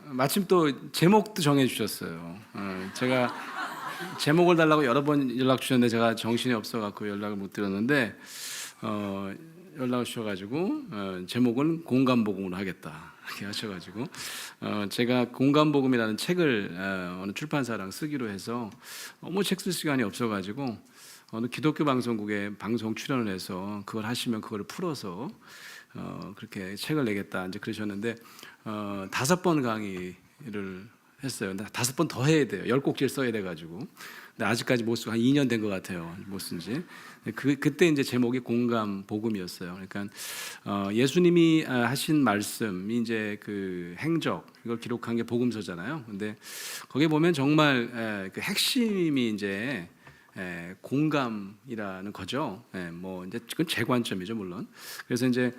마침 또 제목도 정해 주셨어요. 제가 제목을 달라고 여러 번 연락 주셨는데 제가 정신이 없어 갖고 연락을 못 드렸는데 연락을 주셔가지고 제목은 공감복음으로 하겠다 이렇게 하셔가지고 제가 공감복음이라는 책을 어느 출판사랑 쓰기로 해서 너무 책 쓸 시간이 없어가지고 어느 기독교 방송국에 방송 출연을 해서 그걸 하시면 그걸 풀어서 그렇게 책을 내겠다 이제 그러셨는데 5번 강의를 했어요. 근데 5번 더 해야 돼요. 10곡지를 써야 돼가지고. 근데 아직까지 못 쓰고 한 2년 된 것 같아요. 못 쓴지. 그때 이제 제목이 공감 복음이었어요. 그러니까 예수님이 하신 말씀이 이제 그 행적 이걸 기록한 게 복음서잖아요. 근데 거기에 보면 정말 그 핵심이 이제 공감이라는 거죠. 뭐 이제 그건 제 관점이죠, 물론. 그래서 이제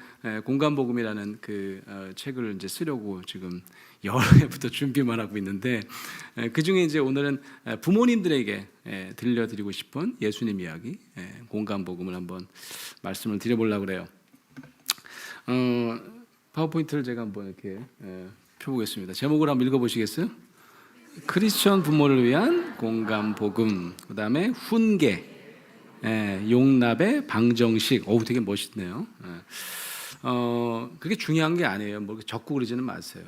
공감 복음이라는 그 책을 이제 쓰려고 지금 여러 해부터 준비만 하고 있는데 그 중에 이제 오늘은 부모님들에게 들려드리고 싶은 예수님 이야기, 공감 복음을 한번 말씀을 드려보려고 그래요. 파워포인트를 제가 한번 이렇게 펴보겠습니다. 제목을 한번 읽어보시겠어요? 크리스천 부모를 위한 공감 복음, 그 다음에 훈계, 용납의 방정식. 되게 멋있네요. 그게 중요한 게 아니에요. 뭐 적고 그러지는 마세요.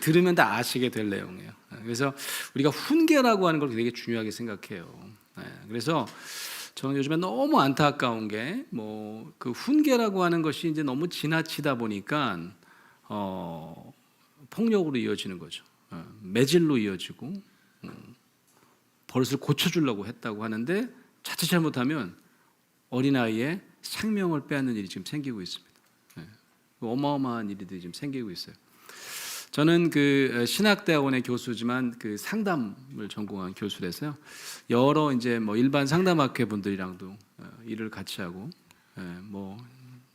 들으면 다 아시게 될 내용이에요. 그래서 우리가 훈계라고 하는 걸 되게 중요하게 생각해요. 그래서 저는 요즘에 너무 안타까운 게 뭐 그 훈계라고 하는 것이 이제 너무 지나치다 보니까 폭력으로 이어지는 거죠. 매질로 이어지고 버릇을 고쳐주려고 했다고 하는데 자칫 잘못하면 어린아이의 생명을 빼앗는 일이 지금 생기고 있습니다. 어마어마한 일들이 지금 생기고 있어요. 저는 그 신학대학원의 교수지만 그 상담을 전공한 교수라서요. 여러 이제 뭐 일반 상담학회 분들이랑도 일을 같이 하고 뭐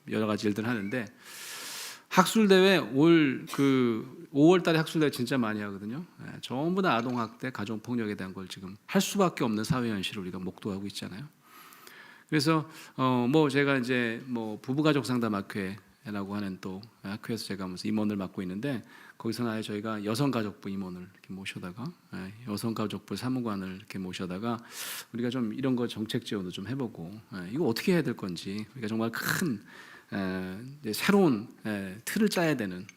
여러 가지 일들 하는데 학술대회 올 그 5월달에 학술대회 진짜 많이 하거든요. 전부 다 아동학대, 가정폭력에 대한 걸 지금 할 수밖에 없는 사회 현실을 우리가 목도하고 있잖아요. 그래서 뭐 제가 이제 뭐 부부가족 상담학회라고 하는 또 학회에서 제가 무슨 임원을 맡고 있는데 거기서는 아예 저희가 여성가족부 임원을 이렇게 모셔다가 여성가족부 사무관을 이렇게 모셔다가 우리가 좀 이런 거 정책 지원도 좀 해보고 이거 어떻게 해야 될 건지 우리가 정말 큰 새로운 틀을 짜야 되는.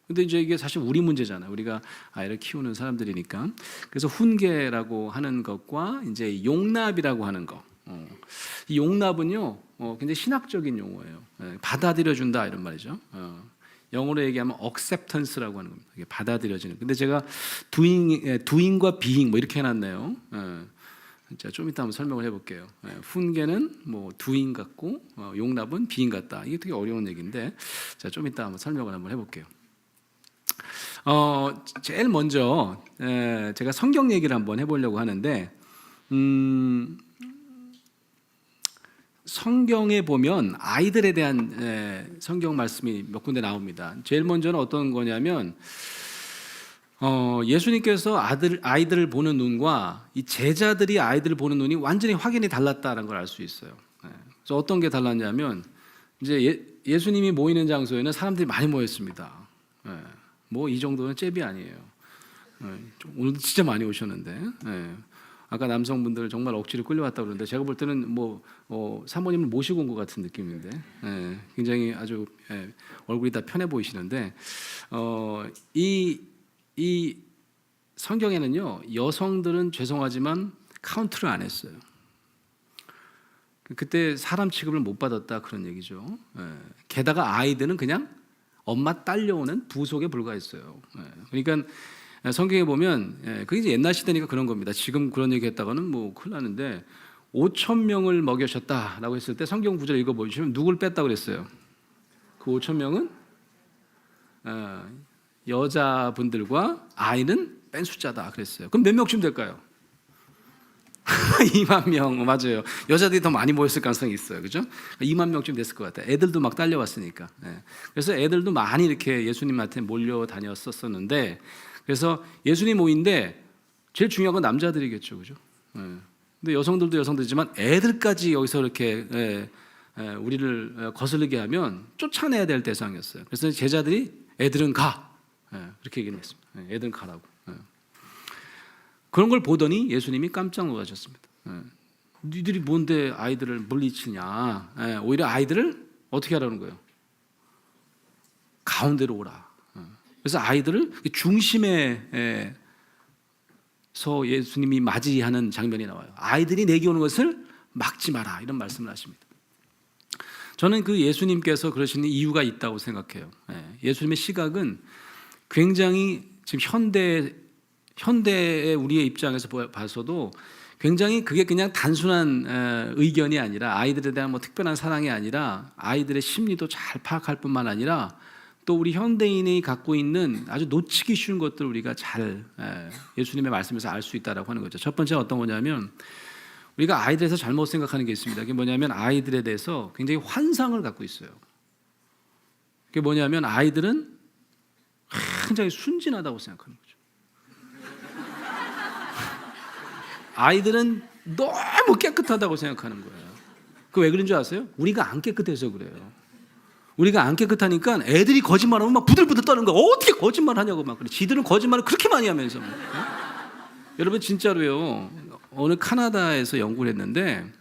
근데 이제 이게 사실 우리 문제잖아요. 우리가 아이를 키우는 사람들이니까. 그래서 훈계라고 하는 것과 이제 용납이라고 하는 거. 이 용납은요, 굉장히 신학적인 용어예요. 받아들여준다 이런 말이죠. 영어로 얘기하면 acceptance라고 하는 겁니다. 이게 받아들여지는. 근데 제가 doing과 being 뭐 이렇게 해놨네요. 자, 좀 이따 한번 설명을 해볼게요. 훈계는 뭐 doing 같고 용납은 being 같다. 이게 되게 어려운 얘기인데, 자, 좀 이따 한번 설명을 한번 해볼게요. 제일 먼저 제가 성경 얘기를 한번 해보려고 하는데, 성경에 보면 아이들에 대한 성경 말씀이 몇 군데 나옵니다. 제일 먼저는 어떤 거냐면 예수님께서 아이들을 보는 눈과 이 제자들이 아이들을 보는 눈이 완전히 확연히 달랐다는 걸 알 수 있어요. 그래서 어떤 게 달랐냐면 이제 예수님이 모이는 장소에는 사람들이 많이 모였습니다. 뭐 이 정도는 잽이 아니에요. 오늘도 진짜 많이 오셨는데. 아까 남성분들 정말 억지로 끌려왔다고 그러는데 제가 볼 때는 뭐 사모님을 모시고 온 것 같은 느낌인데 굉장히 아주 얼굴이 다 편해 보이시는데 이 성경에는요 여성들은 죄송하지만 카운트를 안 했어요. 그때 사람 취급을 못 받았다 그런 얘기죠. 게다가 아이들은 그냥 엄마 딸려오는 부속에 불과했어요. 그러니까 성경에 보면 그게 이제 옛날 시대니까 그런 겁니다. 지금 그런 얘기했다가는 뭐 큰일 나는데 5,000명을 먹여셨다라고 했을 때 성경 구절 읽어보시면 누굴 뺐다고 그랬어요? 그 5,000명은 여자분들과 아이는 뺀 숫자다 그랬어요. 그럼 몇 명쯤 될까요? 2만 명 맞아요. 여자들이 더 많이 모였을 가능성이 있어요. 그죠? 2만 명쯤 됐을 것 같아요. 애들도 막 딸려왔으니까. 그래서 애들도 많이 이렇게 예수님한테 몰려다녔었는데 그래서 예수님 모인데 제일 중요한 건 남자들이겠죠, 그죠? 근데 여성들도 여성들이지만 애들까지 여기서 이렇게 우리를 거슬리게 하면 쫓아내야 될 대상이었어요. 그래서 제자들이 애들은 가, 그렇게 얘기했습니다. 애들은 가라고. 그런 걸 보더니 예수님이 깜짝 놀라셨습니다. 니들이 뭔데 아이들을 물리치냐? 오히려 아이들을 어떻게 하라는 거예요? 가운데로 오라. 그래서 아이들을 중심에서 예수님이 맞이하는 장면이 나와요. 아이들이 내게 오는 것을 막지 마라, 이런 말씀을 하십니다. 저는 그 예수님께서 그러시는 이유가 있다고 생각해요. 예수님의 시각은 굉장히 지금 현대의 우리의 입장에서 봐서도 굉장히 그게 그냥 단순한 의견이 아니라, 아이들에 대한 뭐 특별한 사랑이 아니라 아이들의 심리도 잘 파악할 뿐만 아니라 또 우리 현대인이 갖고 있는 아주 놓치기 쉬운 것들을 우리가 잘 예수님의 말씀에서 알 수 있다라고 하는 거죠. 첫 번째가 어떤 거냐면, 우리가 아이들에 대해서 잘못 생각하는 게 있습니다. 그게 뭐냐면 아이들에 대해서 굉장히 환상을 갖고 있어요. 그게 뭐냐면 아이들은 굉장히 순진하다고 생각하는 거죠. 아이들은 너무 깨끗하다고 생각하는 거예요. 그 왜 그런 줄 아세요? 우리가 안 깨끗해서 그래요. 우리가 안 깨끗하니까 애들이 거짓말하면 막 부들부들 떠는 거야. 어떻게 거짓말하냐고 막 그래. 지들은 거짓말을 그렇게 많이 하면서. 여러분 진짜로요. 어느 카나다에서 연구를 했는데,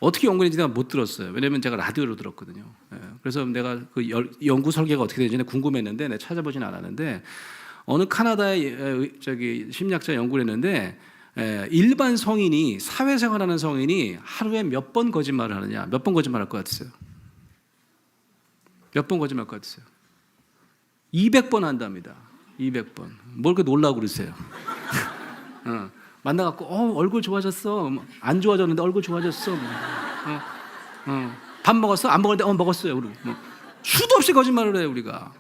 어떻게 연구했는지 내가 못 들었어요. 왜냐면 제가 라디오로 들었거든요. 그래서 내가 그 연구 설계가 어떻게 되는지 궁금했는데 내가 찾아보진 않았는데, 어느 카나다의 심리학자 연구를 했는데, 일반 성인이, 사회생활하는 성인이 하루에 몇 번 거짓말을 하느냐, 몇 번 거짓말할 것 같으세요? 몇 번 거짓말할 것 같으세요? 200번 한답니다. 200번. 뭘 그렇게 놀라고 그러세요? 만나갖고 얼굴 좋아졌어. 안 좋아졌는데 얼굴 좋아졌어. 밥 먹었어? 안 먹을 때 먹었어요. 우리 수도 없이 거짓말을 해요 우리가.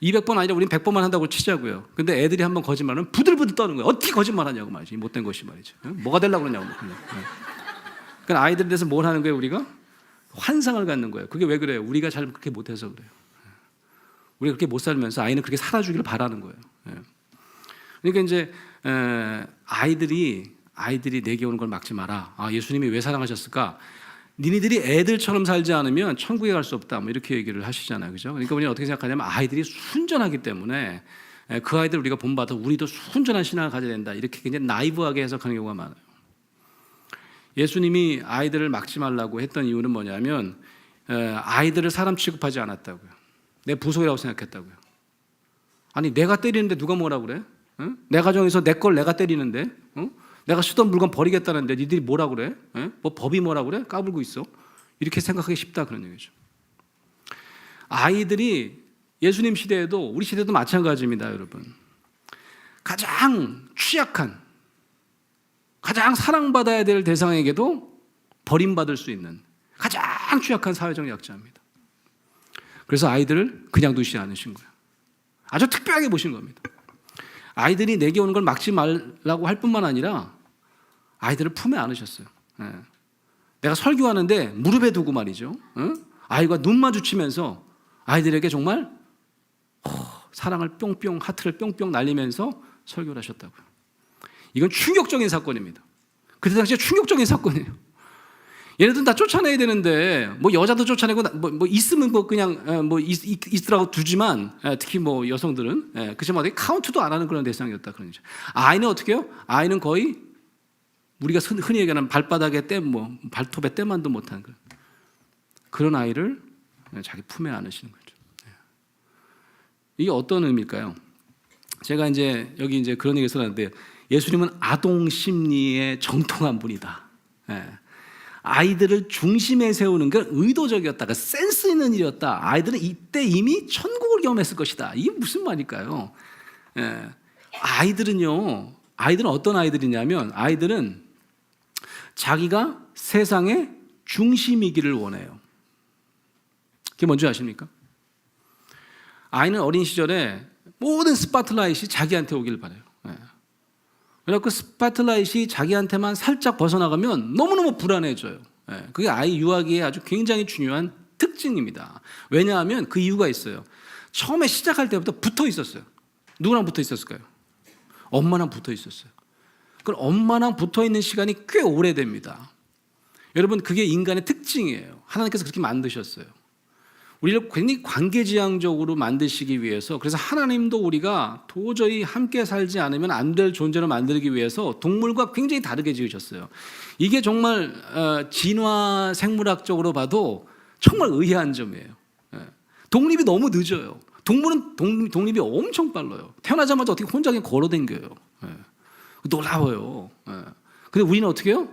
200번 아니라 우리는 100번만 한다고 치자고요. 근데 애들이 한번 거짓말하면 부들부들 떠는 거예요. 어떻게 거짓말하냐고 말이지. 못된 것이 말이죠. 뭐가 되려고 그러냐고. 그러니까 아이들에 대해서 뭘 하는 거예요 우리가? 환상을 갖는 거예요. 그게 왜 그래요? 우리가 잘 그렇게 못해서 그래요. 우리가 그렇게 못 살면서 아이는 그렇게 살아주기를 바라는 거예요. 그러니까 이제 아이들이 내게 오는 걸 막지 마라. 예수님이 왜 사랑하셨을까? 니네들이 애들처럼 살지 않으면 천국에 갈 수 없다. 뭐 이렇게 얘기를 하시잖아요, 그죠? 그러니까 우리는 어떻게 생각하냐면 아이들이 순전하기 때문에 그 아이들 우리가 본받아 우리도 순전한 신앙을 가져야 된다. 이렇게 굉장히 나이브하게 해석하는 경우가 많아요. 예수님이 아이들을 막지 말라고 했던 이유는 뭐냐면 아이들을 사람 취급하지 않았다고요. 내 부속이라고 생각했다고요. 아니 내가 때리는데 누가 뭐라고 그래? 내 가정에서 내 걸 내가 때리는데 내가 쓰던 물건 버리겠다는데 니들이 뭐라 그래? 뭐 법이 뭐라 그래? 까불고 있어. 이렇게 생각하기 쉽다 그런 얘기죠. 아이들이 예수님 시대에도 우리 시대도 마찬가지입니다, 여러분. 가장 취약한, 가장 사랑받아야 될 대상에게도 버림받을 수 있는 가장 취약한 사회적 약자입니다. 그래서 아이들을 그냥 두시지 않으신 거예요. 아주 특별하게 보신 겁니다. 아이들이 내게 오는 걸 막지 말라고 할 뿐만 아니라 아이들을 품에 안으셨어요. 내가 설교하는데 무릎에 두고 말이죠. 아이가 눈 마주치면서 아이들에게 정말 사랑을 뿅뿅, 하트를 뿅뿅 날리면서 설교를 하셨다고요. 이건 충격적인 사건입니다. 그때 당시에 충격적인 사건이에요. 얘네들은 다 쫓아내야 되는데 뭐 여자도 쫓아내고 뭐 있으면 뭐 그냥 뭐 있으라고 두지만 특히 뭐 여성들은 그지만 카운트도 안 하는 그런 대상이었다 그런 거죠. 아이는 어떻게 해요? 아이는 거의 우리가 흔히 얘기하는 발바닥에 뭐 발톱에 때만도 못한 그런 아이를 자기 품에 안으시는 거죠. 이게 어떤 의미일까요? 제가 이제 여기 이제 그런 얘기를 써놨는데 예수님은 아동 심리에 정통한 분이다. 아이들을 중심에 세우는 건 의도적이었다. 그러니까 센스 있는 일이었다. 아이들은 이때 이미 천국을 경험했을 것이다. 이게 무슨 말일까요? 아이들은 어떤 아이들이냐면 아이들은 자기가 세상의 중심이기를 원해요. 그게 뭔지 아십니까? 아이는 어린 시절에 모든 스파트라이트이 자기한테 오길 바라요. 그래서 그 스파트라이트이 자기한테만 살짝 벗어나가면 너무너무 불안해져요. 그게 아이 유아기의 아주 굉장히 중요한 특징입니다. 왜냐하면 그 이유가 있어요. 처음에 시작할 때부터 붙어 있었어요. 누구랑 붙어 있었을까요? 엄마랑 붙어 있었어요. 그럼 엄마랑 붙어 있는 시간이 꽤 오래됩니다. 여러분, 그게 인간의 특징이에요. 하나님께서 그렇게 만드셨어요. 우리를 굉장히 관계지향적으로 만드시기 위해서, 그래서 하나님도 우리가 도저히 함께 살지 않으면 안 될 존재로 만들기 위해서 동물과 굉장히 다르게 지으셨어요. 이게 정말 진화 생물학적으로 봐도 정말 의아한 점이에요. 독립이 너무 늦어요. 동물은 독립이 엄청 빨라요. 태어나자마자 어떻게 혼자 그냥 걸어댕겨요. 놀라워요. 근데 우리는 어떻게 해요?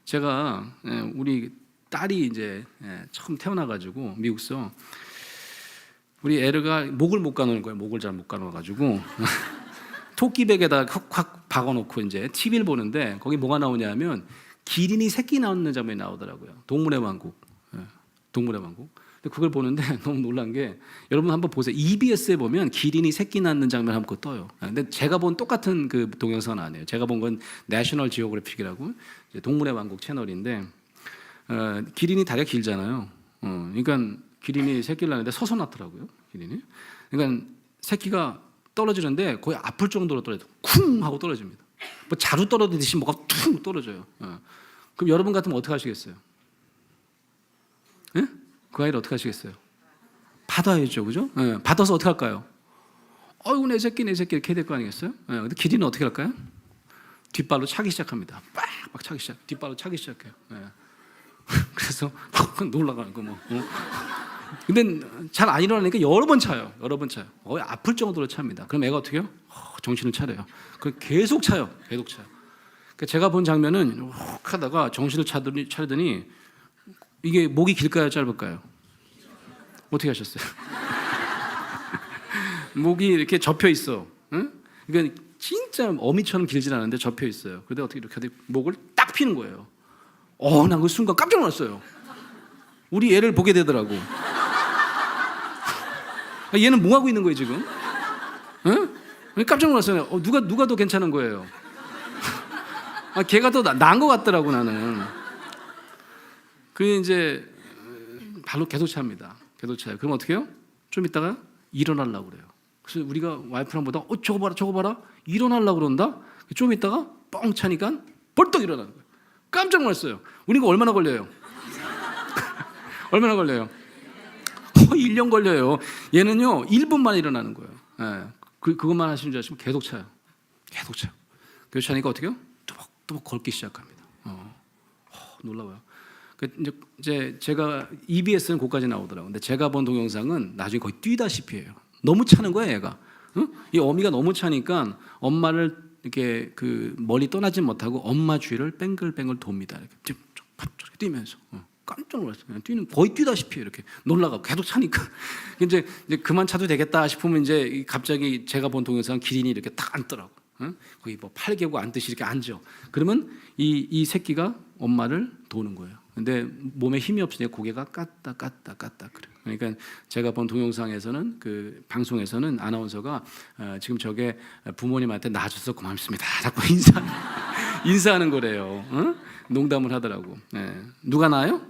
제가 우리 딸이 이제 처음 태어나가지고 미국서 우리 애가 목을 못 가누는 거예요. 목을 잘 못 가누어가지고 토끼백에다 확 박아놓고 이제 TV를 보는데 거기 뭐가 나오냐면 기린이 새끼 낳는 장면이 나오더라고요. 동물의 왕국. 동물의 왕국. 근데 그걸 보는데 너무 놀란 게, 여러분 한번 보세요. EBS에 보면 기린이 새끼 낳는 장면 한번 떠요. 근데 제가 본 똑같은 그 동영상은 아니에요. 제가 본 건 내셔널 지오그래픽이라고 동물의 왕국 채널인데, 기린이 다리가 길잖아요. 그러니까 기린이 새끼를 낳는데 서서 낳더라고요. 기린이. 그러니까 새끼가 떨어지는데 거의 아플 정도로 떨어져요. 쿵 하고 떨어집니다. 뭐 자루 떨어지듯이 뭐가 툭 떨어져요. 그럼 여러분 같으면 어떻게 하시겠어요? 예? 그 아이를 어떻게 하시겠어요? 받아야죠, 그죠? 받아서 어떻게 할까요? 어이구 내 새끼 이렇게 해야 될 거 아니겠어요? 근데 기린은 어떻게 할까요? 뒷발로 차기 시작합니다. 빡 차기 시작. 뒷발로 차기 시작해요. 그래서 놀라가는 거 뭐. 근데 잘 안 일어나니까 여러 번 차요. 거의 아플 정도로 찹니다. 그럼 애가 어떻게 해요? 정신을 차려요. 그 계속 차요. 그러니까 제가 본 장면은 훅 하다가 정신을 차리더니 이게 목이 길까요, 짧을까요? 어떻게 하셨어요? 목이 이렇게 접혀 있어. 그러니까 진짜 어미처럼 길진 않은데 접혀 있어요. 그런데 어떻게 이렇게 목을 딱 피는 거예요. 난 그 순간 깜짝 놀랐어요. 우리 애를 보게 되더라고. 얘는 뭐 하고 있는 거예요 지금? 깜짝 놀랐어요. 누가 더 괜찮은 거예요? 걔가 더 나은 것 같더라고 나는. 그 이제 발로 계속 찹니다. 계속 차요. 그럼 어떻게 해요? 좀 있다가 일어나려고 그래요. 그래서 우리가 와이프랑 보다 저거 봐라 일어나려고 그런다. 좀 있다가 뻥 차니까 벌떡 일어나는 거예요. 깜짝 놀랐어요. 우리가 얼마나 걸려요? 얼마나 걸려요? 1년 걸려요. 얘는요 1분 만에 일어나는 거예요. 그것만 하시는 줄 아시면 계속 차요. 계속 차니까 어떻게 해요? 또박 걷기 시작합니다. 놀라워요. 이제 제가 EBS는 거기까지 나오더라고요. 근데 제가 본 동영상은 나중에 거의 뛰다시피 해요. 너무 차는 거야 얘가. 이 어미가 너무 차니까 엄마를 이렇게 그 멀리 떠나지 못하고 엄마 주위를 뱅글뱅글 돕니다. 이렇게 뛰면서 깜짝 놀랐어요. 거의 뛰다시피 이렇게 놀라가 계속 차니까 이제 그만 차도 되겠다 싶으면 이제 갑자기 제가 본 동영상 기린이 이렇게 딱 앉더라고. 거기 뭐 팔 개고 앉듯이 이렇게 앉아. 그러면 이 새끼가 엄마를 도는 거예요. 근데 몸에 힘이 없으니까 고개가 깠다 그래. 그러니까 제가 본 동영상에서는 그 방송에서는 아나운서가 지금 부모님한테 낳아줘서 고맙습니다. 자꾸 인사하는 거래요. 농담을 하더라고. 누가 낳아요?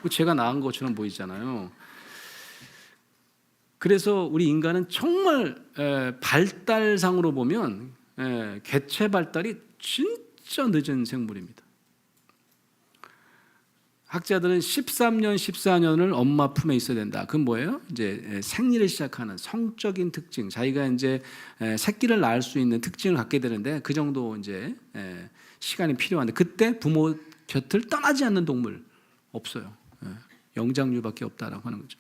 제가 낳은 것처럼 보이잖아요. 그래서 우리 인간은 정말 발달상으로 보면 개체 발달이 진짜 늦은 생물입니다. 학자들은 13년, 14년을 엄마 품에 있어야 된다. 그건 뭐예요? 이제 생리를 시작하는 성적인 특징, 자기가 이제 새끼를 낳을 수 있는 특징을 갖게 되는데 그 정도 이제 시간이 필요한데 그때 부모 곁을 떠나지 않는 동물 없어요. 영장류밖에 없다라고 하는 거죠.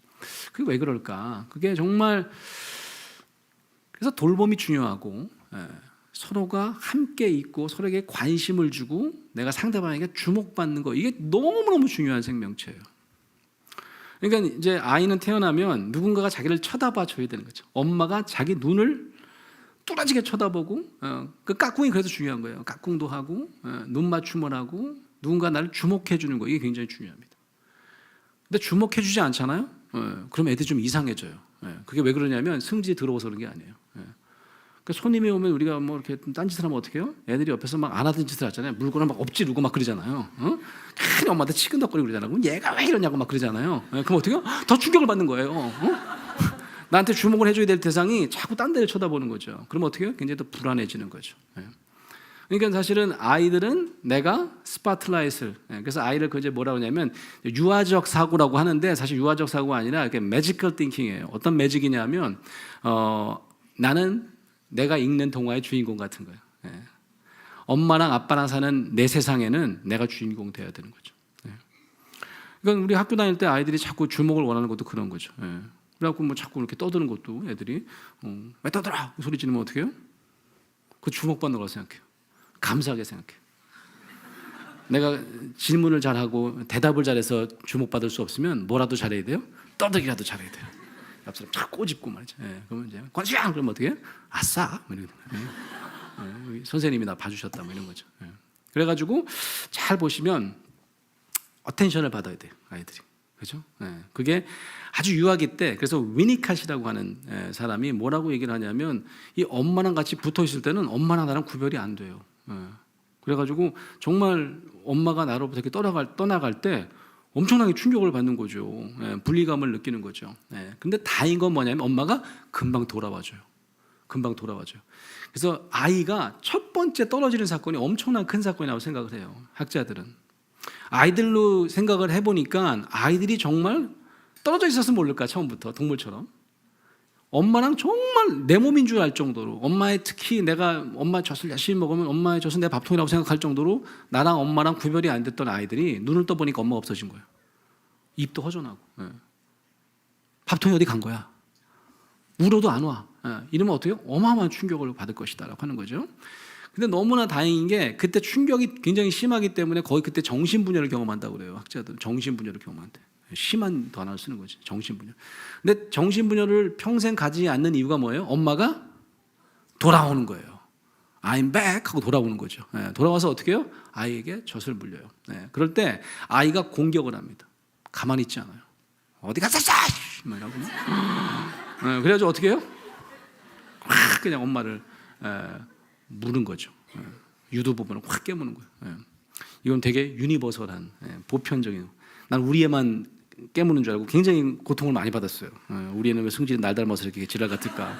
그게 왜 그럴까? 그게 정말 그래서 돌봄이 중요하고 서로가 함께 있고 서로에게 관심을 주고 내가 상대방에게 주목받는 거 이게 너무너무 중요한 생명체예요. 그러니까 이제 아이는 태어나면 누군가가 자기를 쳐다봐 줘야 되는 거죠. 엄마가 자기 눈을 뚜라지게 쳐다보고 그 까꿍이 그래서 중요한 거예요. 까꿍도 하고 눈 맞춤을 하고 누군가 나를 주목해 주는 거 이게 굉장히 중요합니다. 근데 주목해 주지 않잖아요. 그럼 애들이 좀 이상해져요. 그게 왜 그러냐면 승질이 들어와서 그런 게 아니에요. 그러니까 손님이 오면 우리가 뭐 이렇게 딴짓을 하면 어떻게 해요? 애들이 옆에서 막 안 하던 짓을 하잖아요. 물건을 막 엎지르고 막 그러잖아요. 괜히 엄마한테 치근덕거리고 그러잖아요. 그럼 얘가 왜 이러냐고 막 그러잖아요. 그럼 어떻게 해요? 더 충격을 받는 거예요. 나한테 주목을 해줘야 될 대상이 자꾸 딴 데를 쳐다보는 거죠. 그럼 어떻게 해요? 굉장히 더 불안해지는 거죠. 그러니까 사실은 아이들은 내가 스파트라이트를, 그래서 아이를 그제 뭐라고 하냐면 유아적 사고라고 하는데 사실 유아적 사고가 아니라 이렇게 매지컬 띵킹이에요. 어떤 매직이냐면 나는 내가 읽는 동화의 주인공 같은 거예요. 엄마랑 아빠랑 사는 내 세상에는 내가 주인공 돼야 되는 거죠. 그러니까 우리 학교 다닐 때 아이들이 자꾸 주목을 원하는 것도 그런 거죠. 그래갖고 뭐 자꾸 이렇게 떠드는 것도 애들이 왜 떠들어? 소리 지르면 어떻게 해요? 그 주목받는 거라고 생각해요. 감사하게 생각해요. 내가 질문을 잘하고 대답을 잘해서 주목받을 수 없으면 뭐라도 잘해야 돼요? 떠들기라도 잘해야 돼요. 옆 사람 쫙 꼬집고 말이죠. 그러면 이제 권수양 그러면 어떻게 해요? 아싸! 뭐 이런 선생님이 나 봐주셨다 뭐 이런 거죠. 그래가지고 잘 보시면 어텐션을 받아야 돼요, 아이들이. 그렇죠? 그게 아주 유아기 때, 그래서 위니캇이라고 하는 사람이 뭐라고 얘기를 하냐면 이 엄마랑 같이 붙어 있을 때는 엄마랑 나랑 구별이 안 돼요. 그래가지고 정말 엄마가 나로부터 이렇게 떠나갈 때 엄청나게 충격을 받는 거죠. 분리감을 느끼는 거죠. 근데 다행인 건 뭐냐면 엄마가 금방 돌아와줘요. 금방 돌아와줘요. 그래서 아이가 첫 번째 떨어지는 사건이 엄청난 큰 사건이라고 생각을 해요, 학자들은. 아이들로 생각을 해보니까 아이들이 정말 떨어져 있었으면 모를까, 처음부터 동물처럼 엄마랑 정말 내 몸인 줄 알 정도로, 엄마의 특히 내가 엄마 젖을 열심히 먹으면 엄마의 젖은 내 밥통이라고 생각할 정도로 나랑 엄마랑 구별이 안 됐던 아이들이 눈을 떠보니까 엄마가 없어진 거예요. 입도 허전하고. 밥통이 어디 간 거야? 울어도 안 와. 이러면 어떻게 해요? 어마어마한 충격을 받을 것이다 라고 하는 거죠. 근데 너무나 다행인 게 그때 충격이 굉장히 심하기 때문에 거의 그때 정신분열을 경험한다고 그래요. 학자들은 정신분열을 경험한대. 심한 단어를 쓰는 거지, 정신분열. 근데 정신분열을 평생 가지지 않는 이유가 뭐예요? 엄마가 돌아오는 거예요. I'm back 하고 돌아오는 거죠. 돌아와서 어떻게 해요? 아이에게 젖을 물려요. 그럴 때 아이가 공격을 합니다. 가만히 있지 않아요. 어디 갔었어? 막 이러고. 그래가지고 어떻게 해요? 확 그냥 엄마를 무는 거죠. 유도 부분을 확 깨무는 거예요. 이건 되게 유니버설한 보편적인. 난 우리 애만 깨무는 줄 알고 굉장히 고통을 많이 받았어요. 우리 애는 왜 성질이 날 닮아서 이렇게 지랄 같을까?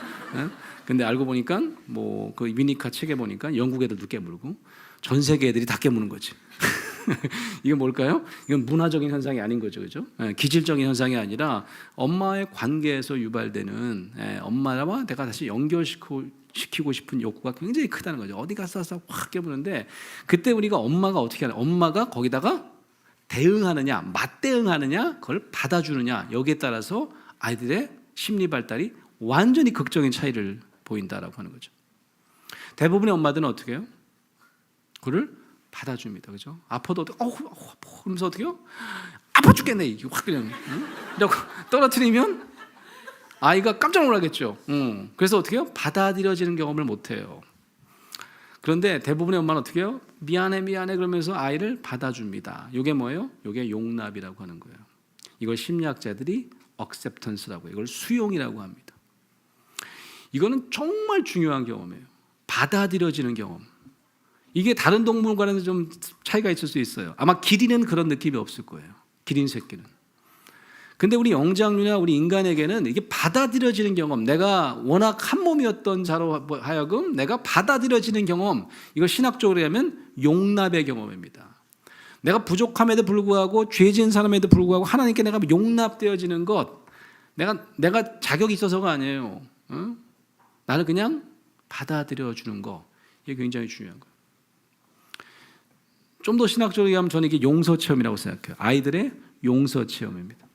근데 알고 보니까 뭐 그 위니카 책에 보니까 영국 애들도 깨물고 전 세계 애들이 다 깨무는 거지. 이게 뭘까요? 이건 문화적인 현상이 아닌 거죠, 그죠? 기질적인 현상이 아니라 엄마의 관계에서 유발되는 엄마와 내가 다시 연결시키고 싶은 욕구가 굉장히 크다는 거죠. 어디 갔어 확 깨무는데 그때 우리가 엄마가 어떻게 하냐? 엄마가 거기다가 대응하느냐, 맞대응하느냐, 그걸 받아주느냐, 여기에 따라서 아이들의 심리 발달이 완전히 극적인 차이를 보인다라고 하는 거죠. 대부분의 엄마들은 어떻게 해요? 그를 받아줍니다, 그죠? 아파도 그러면서 어떻게 해요? 아파 죽겠네, 이게 확 그냥 이러고 떨어뜨리면 아이가 깜짝 놀라겠죠. 그래서 어떻게 해요? 받아들여지는 경험을 못 해요. 그런데 대부분의 엄마는 어떻게 해요? 미안해 그러면서 아이를 받아줍니다. 이게 뭐예요? 이게 용납이라고 하는 거예요. 이걸 심리학자들이 acceptance라고 해요. 이걸 수용이라고 합니다. 이거는 정말 중요한 경험이에요. 받아들여지는 경험. 이게 다른 동물과는 좀 차이가 있을 수 있어요. 아마 기린은 그런 느낌이 없을 거예요. 기린 새끼는. 근데 우리 영장류나 우리 인간에게는 이게 받아들여지는 경험, 내가 워낙 한 몸이었던 자로 하여금 내가 받아들여지는 경험, 이걸 신학적으로 하면 용납의 경험입니다. 내가 부족함에도 불구하고 죄진 사람에도 불구하고 하나님께 내가 용납되어지는 것, 내가 자격이 있어서가 아니에요. 나를 그냥 받아들여주는 거, 이게 굉장히 중요한 거예요. 좀 더 신학적으로 얘기하면 저는 이게 용서 체험이라고 생각해요. 아이들의 용서 체험입니다.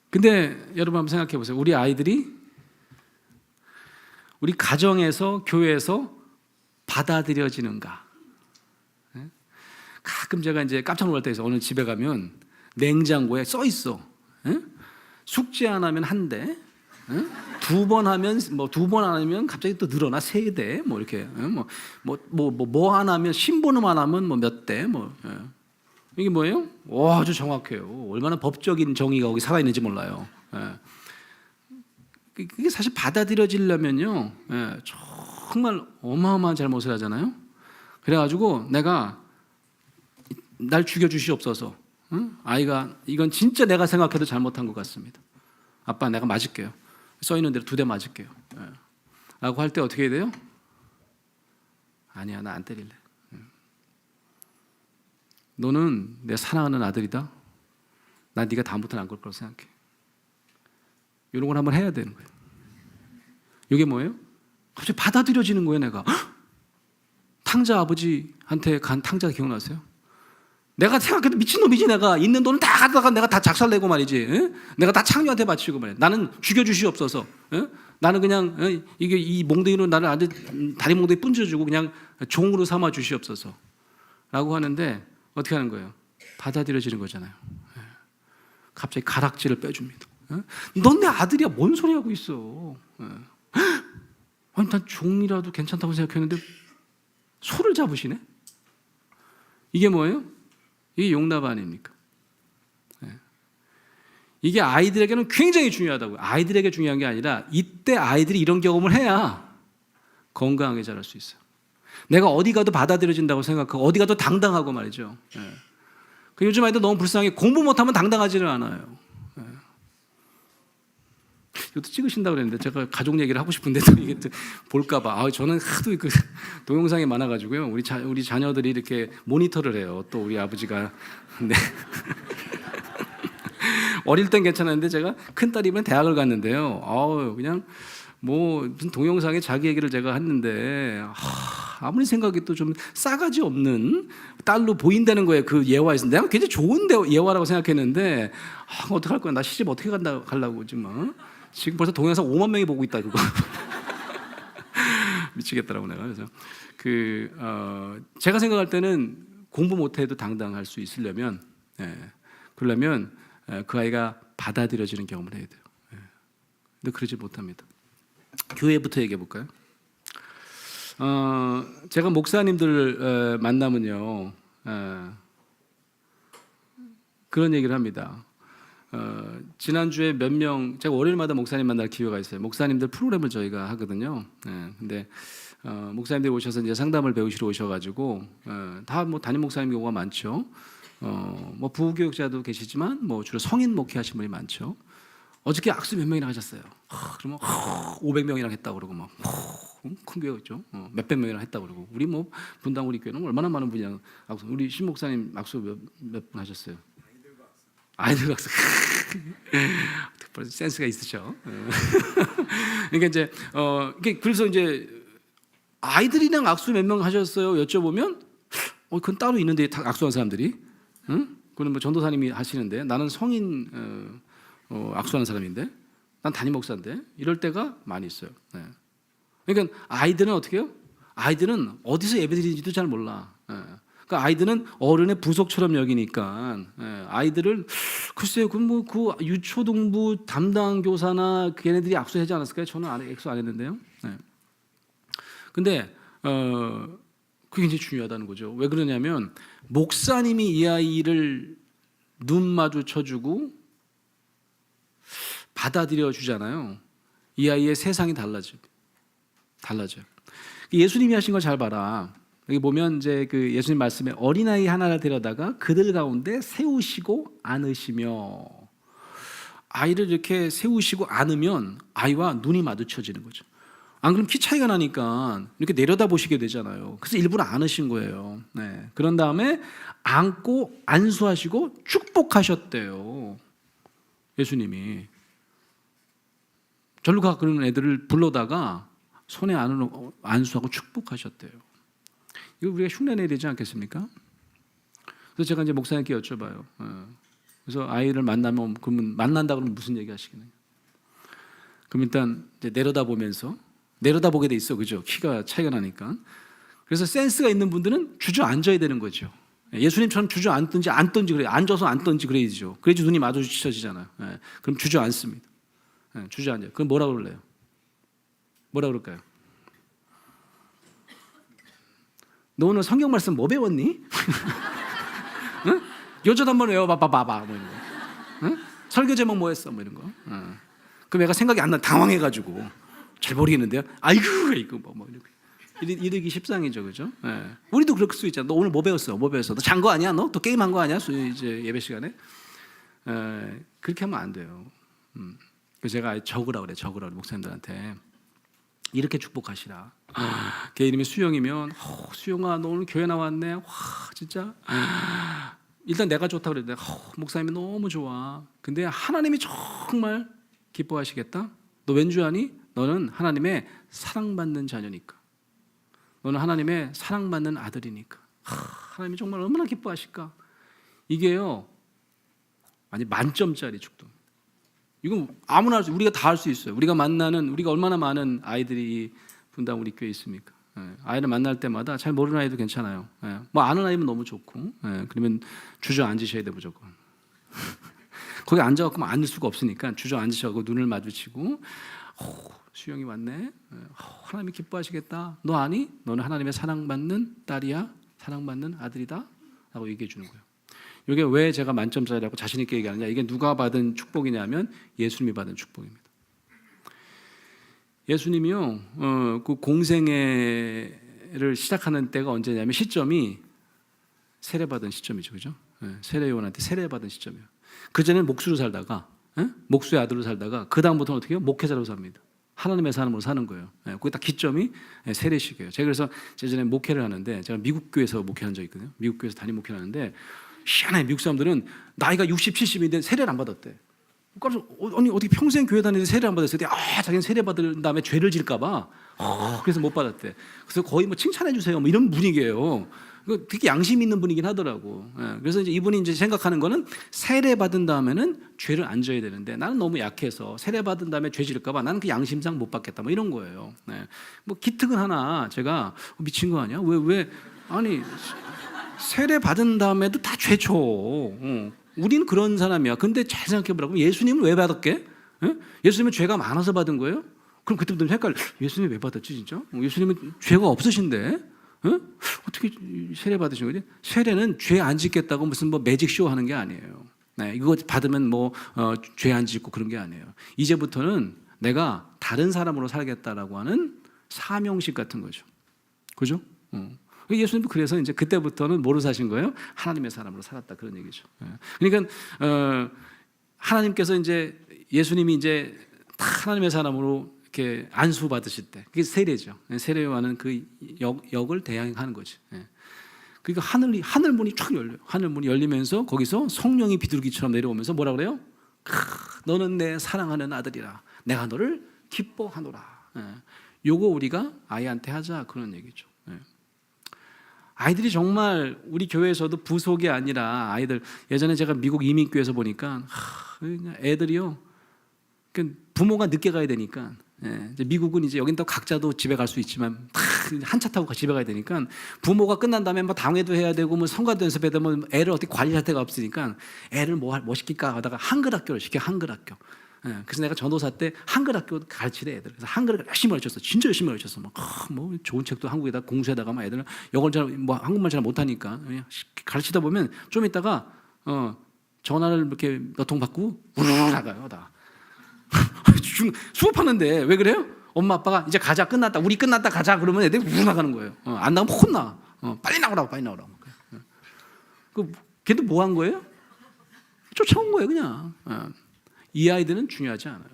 근데 여러분 한번 생각해 보세요. 우리 아이들이 우리 가정에서, 교회에서 받아들여지는가? 가끔 제가 이제 깜짝 놀랄 때 있어요. 오늘 집에 가면 냉장고에 써 있어. 숙제 안 하면 한 대, 두 번 하면 뭐 두 번 안 하면 갑자기 또 늘어나 3대, 뭐 이렇게 뭐 안 하면 신부름 안 하면 뭐 몇 대, 이게 뭐예요? 와, 아주 정확해요. 얼마나 법적인 정의가 거기 살아있는지 몰라요. 그게 사실 받아들여지려면요, 정말 어마어마한 잘못을 하잖아요. 그래가지고 내가 날 죽여주시옵소서. 아이가 이건 진짜 내가 생각해도 잘못한 것 같습니다. 아빠 내가 맞을게요. 써 있는 대로 2대 맞을게요. 라고 할 때 어떻게 해야 돼요? 아니야, 나 안 때릴래. 너는 내 사랑하는 아들이다. 난 네가 다음부터는 안 그럴 거라고 생각해. 이런 걸 한번 해야 되는 거예요. 이게 뭐예요? 갑자기 받아들여지는 거예요. 내가 탕자 아버지한테 간 탕자 기억나세요? 내가 생각해도 미친놈이지. 내가 있는 돈은 다 가져다가 내가 다 작살내고 말이지. 에? 내가 다 창녀한테 바치고 말이야. 나는 죽여주시옵소서. 에? 나는 그냥 이게 이 몽둥이로 나를 아주 다리 몽둥이 분져주고 그냥 종으로 삼아 주시옵소서 라고 하는데 어떻게 하는 거예요? 받아들여지는 거잖아요. 에? 갑자기 가락지를 빼줍니다. 넌 내 아들이야. 뭔 소리 하고 있어. 에? 아니, 난 종이라도 괜찮다고 생각했는데 소를 잡으시네. 이게 뭐예요? 이게 용납 아닙니까? 이게 아이들에게는 굉장히 중요하다고요. 아이들에게 중요한 게 아니라 이때 아이들이 이런 경험을 해야 건강하게 자랄 수 있어요. 내가 어디 가도 받아들여진다고 생각하고 어디 가도 당당하고 말이죠. 요즘 아이들 너무 불쌍해. 공부 못하면 당당하지를 않아요. 이것도 찍으신다고 그랬는데 제가 가족 얘기를 하고 싶은데 또 이게 또 볼까봐. 저는 하도 그 동영상이 많아가지고요. 우리 자녀들이 이렇게 모니터를 해요. 또 우리 아버지가. 네. 어릴 땐 괜찮았는데 제가 큰 딸이면 대학을 갔는데요. 그냥 뭐 무슨 동영상에 자기 얘기를 제가 했는데 아무리 생각해도 좀 싸가지 없는 딸로 보인다는 거예요. 그 예화에서 내가 굉장히 좋은 예화라고 생각했는데 어떡할 거야. 나 시집 어떻게 가려고 지금 벌써 동영상 5만 명이 보고 있다 그거. 미치겠더라고 내가. 그래서 제가 생각할 때는 공부 못해도 당당할 수 있으려면 그러려면 그 아이가 받아들여지는 경험을 해야 돼요. 근데 그러지 못합니다. 교회부터 얘기해 볼까요? 제가 목사님들 만나면요 그런 얘기를 합니다. 지난주에 몇 명, 제가 월요일마다 목사님 만날 기회가 있어요. 목사님들 프로그램을 저희가 하거든요. 근데 목사님들이 오셔서 이제 상담을 배우시러 오셔가지고 다 뭐 담임 목사님 경우가 많죠. 뭐 부교육자도 계시지만 뭐 주로 성인 목회하신 분이 많죠. 어저께 악수 몇 명이나 하셨어요. 그러면 500명이랑 했다고 그러고 막 큰 교회였죠. 몇백 명이랑 했다고 그러고 우리 뭐 분당 우리 교회는 얼마나 많은 분이랑 악수. 우리 신 목사님 악수 몇 분 하셨어요? 아이들 악수. 벌써 센스가 있으셔. 그러니까 이제 그래서 이제 아이들이랑 악수 몇 명 하셨어요? 여쭤보면 그건 따로 있는데 악수한 사람들이. 응? 그건 뭐 전도사님이 하시는데 나는 성인 악수하는 사람인데 난 담임 목사인데 이럴 때가 많이 있어요. 그러니까 아이들은 어떻게 해요? 아이들은 어디서 예배드리는지도 잘 몰라. 그러니까 아이들은 어른의 부속처럼 여기니까 아이들을 글쎄요, 그 유초등부 담당 교사나 걔네들이 악수하지 않았을까요? 저는 악수 안 했는데요. 근데 그게 굉장히 중요하다는 거죠. 왜 그러냐면 목사님이 이 아이를 눈 마주쳐주고 받아들여 주잖아요. 이 아이의 세상이 달라져요. 예수님이 하신 걸 잘 봐라. 여기 보면 이제 그 예수님 말씀에 어린아이 하나를 데려다가 그들 가운데 세우시고 안으시며, 아이를 이렇게 세우시고 안으면 아이와 눈이 마주쳐지는 거죠. 안 그러면 키 차이가 나니까 이렇게 내려다 보시게 되잖아요. 그래서 일부러 안으신 거예요. 그런 다음에 안고 안수하시고 축복하셨대요. 예수님이 절로 가 그런 애들을 불러다가 손에 안수하고 축복하셨대요. 이거 우리가 흉내내야 되지 않겠습니까? 그래서 제가 이제 목사님께 여쭤봐요. 그래서 아이를 만나면 그러면 만난다 그러면 무슨 얘기 하시겠나요? 그럼 일단 이제 내려다보게 돼 있어, 그죠? 키가 차이가 나니까. 그래서 센스가 있는 분들은 주저앉아야 되는 거죠. 예수님처럼 주저앉든지 그래, 앉아서 앉든지 그래야죠. 그래야지 눈이 마주쳐지잖아요. 그럼 주저앉습니다. 주저앉아요. 그럼 뭐라 그럴래요? 뭐라 그럴까요? 너 오늘 성경 말씀 뭐 배웠니? 응? 요절 한번 외워봐봐 뭐 이런 거. 응? 설교 제목 뭐 했어? 뭐 이런 거. 그럼 얘가 생각이 안 나, 당황해가지고 잘 모르겠는데요. 아이고 이거 뭐 이러기 십상이죠, 그죠? 우리도 그럴 수 있잖아. 너 오늘 뭐 배웠어? 너 잔 거 아니야? 너 또 게임한 거 아니야? 이제 예배 시간에 그렇게 하면 안 돼요. 그래서 제가 적으라고 그래, 목사님들한테. 이렇게 축복하시라. 걔 이름이 수영이면 수영아 너 오늘 교회 나왔네. 와 진짜 일단 내가 좋다 그랬는데 목사님이 너무 좋아. 근데 하나님이 정말 기뻐하시겠다. 너 왠 줄 아니? 너는 하나님의 사랑받는 자녀니까. 너는 하나님의 사랑받는 아들이니까. 하나님이 정말 얼마나 기뻐하실까. 이게요 아니 만점짜리 축복. 이건 아무나 우리가 다 할 수 있어요. 우리가 얼마나 많은 아이들이 분당 우리 교회에 있습니까? 아이를 만날 때마다 잘 모르는 아이도 괜찮아요. 뭐 아는 아이면 너무 좋고, 그러면 주저앉으셔야 돼 무조건. 거기 앉아갖고 앉을 수가 없으니까 주저앉으셔고 눈을 마주치고, 수영이 왔네. 하나님이 기뻐하시겠다. 너 아니? 너는 하나님의 사랑받는 딸이야, 사랑받는 아들이다.라고 얘기해 주는 거예요. 이게 왜 제가 만점짜리라고 자신 있게 얘기하느냐? 이게 누가 받은 축복이냐면 예수님이 받은 축복입니다. 예수님이요, 그 공생애를 시작하는 때가 언제냐면 시점이 세례받은 시점이죠, 그죠? 세례 요한한테 세례받은 시점이에요. 그 전에는 목수로 살다가, 목수의 아들로 살다가 그 다음부터는 어떻게 해요? 목회자로 삽니다. 하나님의 사람으로 사는 거예요. 거기 딱 기점이 세례식이에요. 제가 그래서 예전에 목회를 하는데 제가 미국 교회에서 목회한 적이 있거든요. 미국 교회에서 담임 목회를 하는데 희한해. 미국 사람들은 나이가 60, 70인데 세례를 안 받았대. 아니 어떻게 평생 교회 다니는데 세례 안 받았어요? 자기는 세례 받은 다음에 죄를 질까봐 그래서 못 받았대. 그래서 거의 뭐 칭찬해 주세요 뭐 이런 분위기예요. 되게 양심 있는 분이긴 하더라고. 그래서 이제 이분이 이제 생각하는 거는 세례 받은 다음에는 죄를 안 져야 되는데 나는 너무 약해서 세례 받은 다음에 죄 질까봐 나는 그 양심상 못 받겠다 뭐 이런 거예요. 뭐 기특은 하나 제가 미친 거 아니야? 왜 아니 세례 받은 다음에도 다 죄죠. 우리는 그런 사람이야. 근데 잘 생각해보라고. 예수님은 왜 받았게? 예수님은 죄가 많아서 받은 거예요? 그럼 그때부터 헷갈려. 예수님이 왜 받았지 진짜? 예수님은 죄가 없으신데 어떻게 세례 받으신 거지? 세례는 죄 안 짓겠다고 무슨 뭐 매직쇼 하는 게 아니에요. 이거 받으면 뭐 죄 안 짓고 그런 게 아니에요. 이제부터는 내가 다른 사람으로 살겠다라고 하는 사명식 같은 거죠. 그죠? 예수님도 그래서 이제 그때부터는 뭐로 사신 거예요? 하나님의 사람으로 살았다 그런 얘기죠. 그러니까 하나님께서 이제 예수님이 이제 하나님의 사람으로 이렇게 안수 받으실 때 그게 세례죠. 세례와는 그 역을 대항하는 거지. 그러니까 하늘 문이 쫙 열려요. 하늘 문이 열리면서 거기서 성령이 비둘기처럼 내려오면서 뭐라 그래요? 너는 내 사랑하는 아들이라. 내가 너를 기뻐하노라. 요거 우리가 아이한테 하자 그런 얘기죠. 아이들이 정말 우리 교회에서도 부속이 아니라 아이들 예전에 제가 미국 이민교회에서 보니까 애들이요 부모가 늦게 가야 되니까 이제 미국은 이제 여긴 또 각자도 집에 갈 수 있지만 한 차 타고 집에 가야 되니까 부모가 끝난 다음에 뭐 당회도 해야 되고 뭐 성가도 연습해야 되고 뭐 애를 어떻게 관리할 데가 없으니까 애를 뭐 시킬까 하다가 한글 학교를 시켜. 한글 학교. 그래서 내가 전도사 때 한글 학교 가르치래 애들. 그래서 한글을 열심히 가르쳤어. 진짜 열심히 가르쳤어. 뭐 좋은 책도 한국에다 공수에다가 막 애들은 영어를 잘 뭐 한국말 잘 못하니까 가르치다 보면 좀 있다가 전화를 이렇게 몇 통 받고 우르르 나가요 다. 수업하는데 왜 그래요? 엄마 아빠가 이제 가자 끝났다 우리 끝났다 가자 그러면 애들이 우르르 나가는 거예요. 안 나가면 혼나. 빨리 나오라고 빨리 나오라고. 걔도 뭐 한 거예요? 쫓아온 거예요 그냥. 이 아이들은 중요하지 않아요.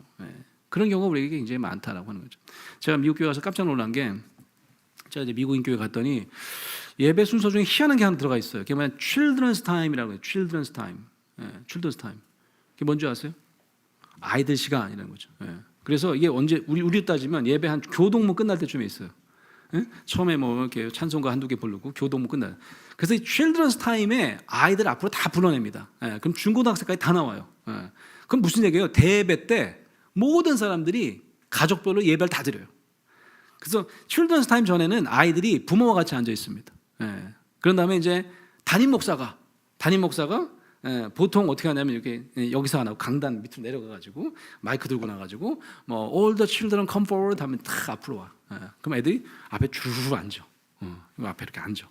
그런 경우가 우리에게 굉장히 많다라고 하는 거죠. 제가 미국 교회 가서 깜짝 놀란 게 제가 이제 미국인 교회 갔더니 예배 순서 중에 희한한 게 하나 들어가 있어요. 그게 뭐냐 Children's Time이라고 해요. Children's Time. Children's Time. 그게 뭔지 아세요? 아이들 시간이라는 거죠. 그래서 이게 언제 우리 따지면 예배 한 교동문 끝날 때쯤에 있어요. 처음에 뭐 이렇게 찬송가 한두 개 부르고 교동문 끝나요. 그래서 이 Children's Time에 아이들 앞으로 다 불러냅니다. 그럼 중고등학생까지 다 나와요. 그럼 무슨 얘기예요? 대예배 때 모든 사람들이 가족별로 예배를 다 드려요. 그래서 칠드런스 타임 전에는 아이들이 부모와 같이 앉아 있습니다. 그런 다음에 이제 담임 목사가 보통 어떻게 하냐면 이렇게 여기서 안 하고 강단 밑으로 내려가가지고 마이크 들고 나가지고 뭐 All the children come forward 하면 딱 앞으로 와. 그럼 애들이 앞에 주르르 앉아. 앞에 이렇게 앉아.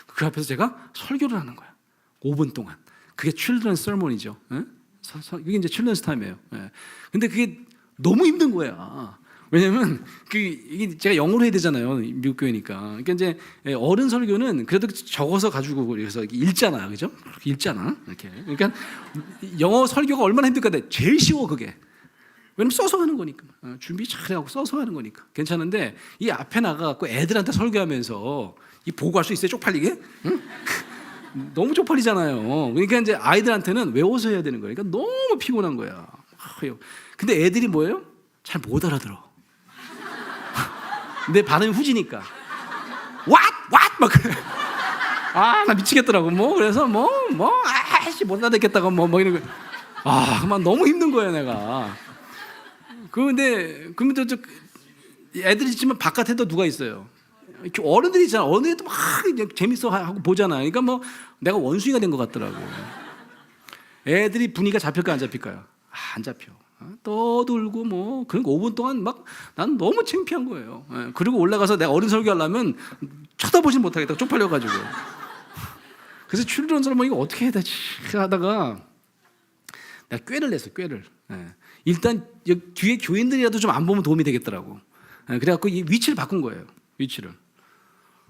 그 앞에서 제가 설교를 하는 거야. 5분 동안. 그게 children's sermon이죠. 이게 이제 칠드런스 타임이에요. 근데 그게 너무 힘든 거야. 왜냐면 이게 제가 영어로 해야 되잖아요. 미국 교회니까. 그러니까 이제 어른 설교는 그래도 적어서 가지고 그래서 읽잖아, 그죠? 읽잖아. 이렇게. 그러니까 영어 설교가 얼마나 힘들까? 제일 쉬워 그게. 왜냐면 써서 하는 거니까. 준비 잘하고 써서 하는 거니까 괜찮은데, 이 앞에 나가갖고 애들한테 설교하면서 이 보고할 수 있어요? 쪽팔리게? 응? 너무 쪽팔리잖아요. 그러니까 이제 아이들한테는 외워서 해야 되는 거니까 너무 피곤한 거야. 근데 애들이 뭐예요? 잘 못 알아들어. 내 반응이 후지니까. What? 막 그래. 나 미치겠더라고. 그래서 아씨 못 알아듣겠다고 이런 거. 그만 너무 힘든 거야 내가. 그런데 애들이 있지만 바깥에도 누가 있어요? 이렇게 어른들이 있잖아. 어른들도 막 재밌어 하고 보잖아. 그러니까 내가 원숭이가 된 것 같더라고. 애들이 분위기가 잡힐까 안 잡힐까요? 안 잡혀. 떠들고 그런 거 5분 동안 난 너무 창피한 거예요. 그리고 올라가서 내가 어른 설교하려면 쳐다보진 못하겠다. 쪽팔려가지고. 그래서 칠드런 설문 이거 어떻게 해야 되지 하다가 내가 꾀를 냈어. 꾀를. 일단 뒤에 교인들이라도 좀 안 보면 도움이 되겠더라고. 그래갖고 이 위치를 바꾼 거예요. 위치를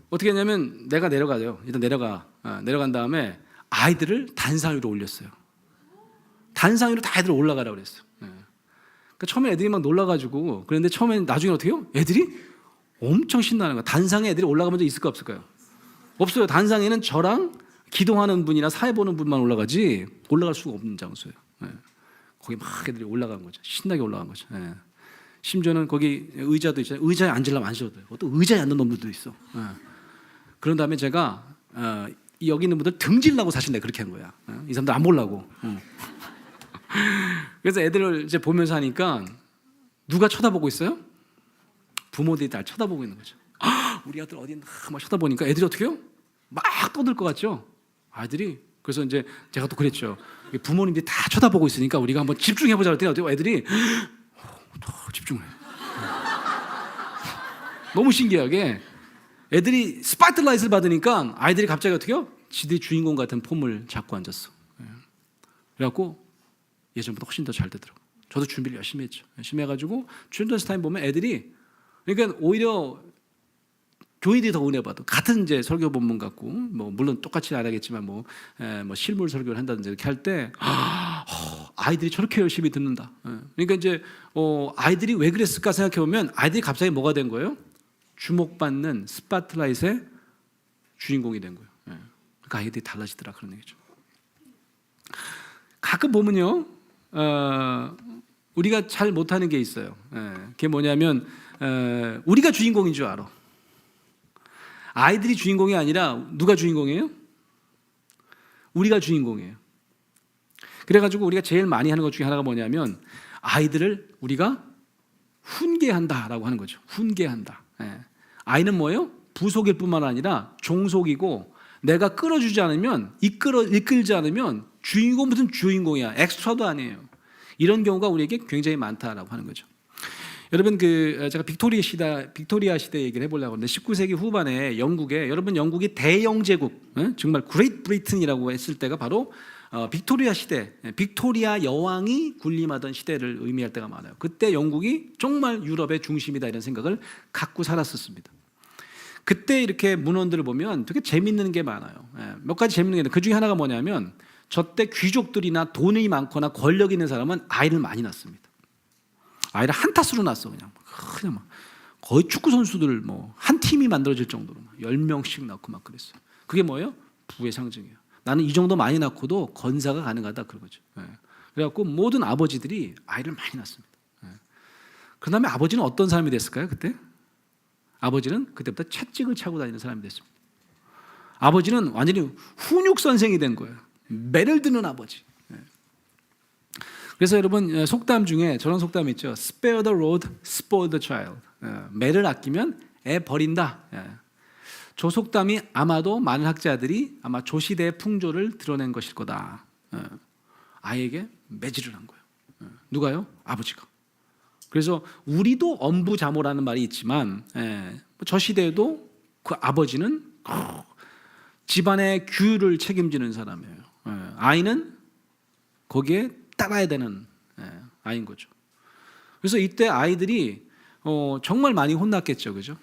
어떻게 했냐면 내가 내려가요. 일단 내려간 다음에 아이들을 단상 위로 올렸어요. 단상 위로 다 애들 올라가라 그랬어. 그러니까 처음에 애들이 막 놀라가지고 그런데 처음에 나중에 어떻게 해요? 애들이 엄청 신나는 거야. 단상에 애들이 올라가본 적 있을까 없을까요? 없어요. 단상에는 저랑 기도하는 분이나 사회 보는 분만 올라가지 올라갈 수가 없는 장소예요. 거기 막 애들이 올라간 거죠. 신나게 올라간 거죠. 심지어는 거기 의자도 있잖아요. 의자에 앉으려면 앉으셔도 돼요. 또 의자에 앉는 놈들도 있어. 그런 다음에 제가 여기 있는 분들 등질라고 사실 내가 그렇게 한 거야. 이 사람들 안 보려고. 그래서 애들을 이제 보면서 하니까 누가 쳐다보고 있어요? 부모들이 다 쳐다보고 있는 거죠. 우리 아들 어디 있나 막 쳐다보니까 애들이 어떻게 해요? 막 떠들 것 같죠? 아이들이. 그래서 이제 제가 또 그랬죠. 부모님들이 다 쳐다보고 있으니까 우리가 한번 집중해보자 그랬더니 애들이 집중해. 너무 신기하게 애들이 스파트라이트를 받으니까 아이들이 갑자기 어떻게 해요? 지들이 주인공 같은 폼을 잡고 앉았어. 그래갖고 예전보다 훨씬 더 잘 되더라고. 저도 준비를 열심히 했죠. 열심히 해가지고 칠드런스 타임 보면 애들이 그러니까 오히려 교인들이 더 은혜 받아. 같은 이제 설교 본문 같고 물론 똑같이 안 하겠지만 실물 설교를 한다든지 이렇게 할 때 아이들이 저렇게 열심히 듣는다. 그러니까 이제 아이들이 왜 그랬을까 생각해 보면 아이들이 갑자기 뭐가 된 거예요? 주목받는 스파트라이트의 주인공이 된 거예요. 그러니까 아이들이 달라지더라 그런 얘기죠. 가끔 보면요, 우리가 잘 못하는 게 있어요. 그게 뭐냐면 우리가 주인공인 줄 알아. 아이들이 주인공이 아니라 누가 주인공이에요? 우리가 주인공이에요. 그래가지고 우리가 제일 많이 하는 것 중에 하나가 뭐냐면 아이들을 우리가 훈계한다라고 하는 거죠. 훈계한다. 아이는 뭐예요? 부속일 뿐만 아니라 종속이고 내가 끌어주지 않으면 이끌지 않으면 주인공 무슨 주인공이야. 엑스트라도 아니에요. 이런 경우가 우리에게 굉장히 많다라고 하는 거죠. 여러분 제가 빅토리아 시대 얘기를 해보려고 하는데 19세기 후반에 영국이 대영 제국 정말 그레이트 브리튼이라고 했을 때가 바로 빅토리아 시대, 빅토리아 여왕이 군림하던 시대를 의미할 때가 많아요. 그때 영국이 정말 유럽의 중심이다 이런 생각을 갖고 살았었습니다. 그때 이렇게 문헌들을 보면 되게 재밌는 게 많아요. 몇 가지 재밌는 게 있는데 그 중에 하나가 뭐냐면 저때 귀족들이나 돈이 많거나 권력 있는 사람은 아이를 많이 낳습니다. 아이를 한 탓으로 낳았어. 그냥 막 거의 축구 선수들 한 팀이 만들어질 정도로 10명씩 낳고 막 그랬어요. 그게 뭐예요? 부의 상징이에요. 나는 이 정도 많이 낳고도 건사가 가능하다 그런 거죠. 그래갖고 모든 아버지들이 아이를 많이 낳습니다. 그 다음에 아버지는 어떤 사람이 됐을까요? 그때 아버지는 그때부터 채찍을 차고 다니는 사람이 됐습니다. 아버지는 완전히 훈육 선생이 된 거예요. 매를 드는 아버지. 그래서 여러분 속담 중에 저런 속담 있죠. Spare the rod, spoil the child. 매를 아끼면 애 버린다. 저 속담이 아마도 많은 학자들이 아마 조시대의 풍조를 드러낸 것일 거다. 아이에게 매질을 한 거예요. 누가요? 아버지가. 그래서 우리도 엄부자모라는 말이 있지만 저 시대에도 그 아버지는 집안의 규율을 책임지는 사람이에요. 아이는 거기에 따라야 되는 아이인 거죠. 그래서 이때 아이들이 정말 많이 혼났겠죠, 그죠?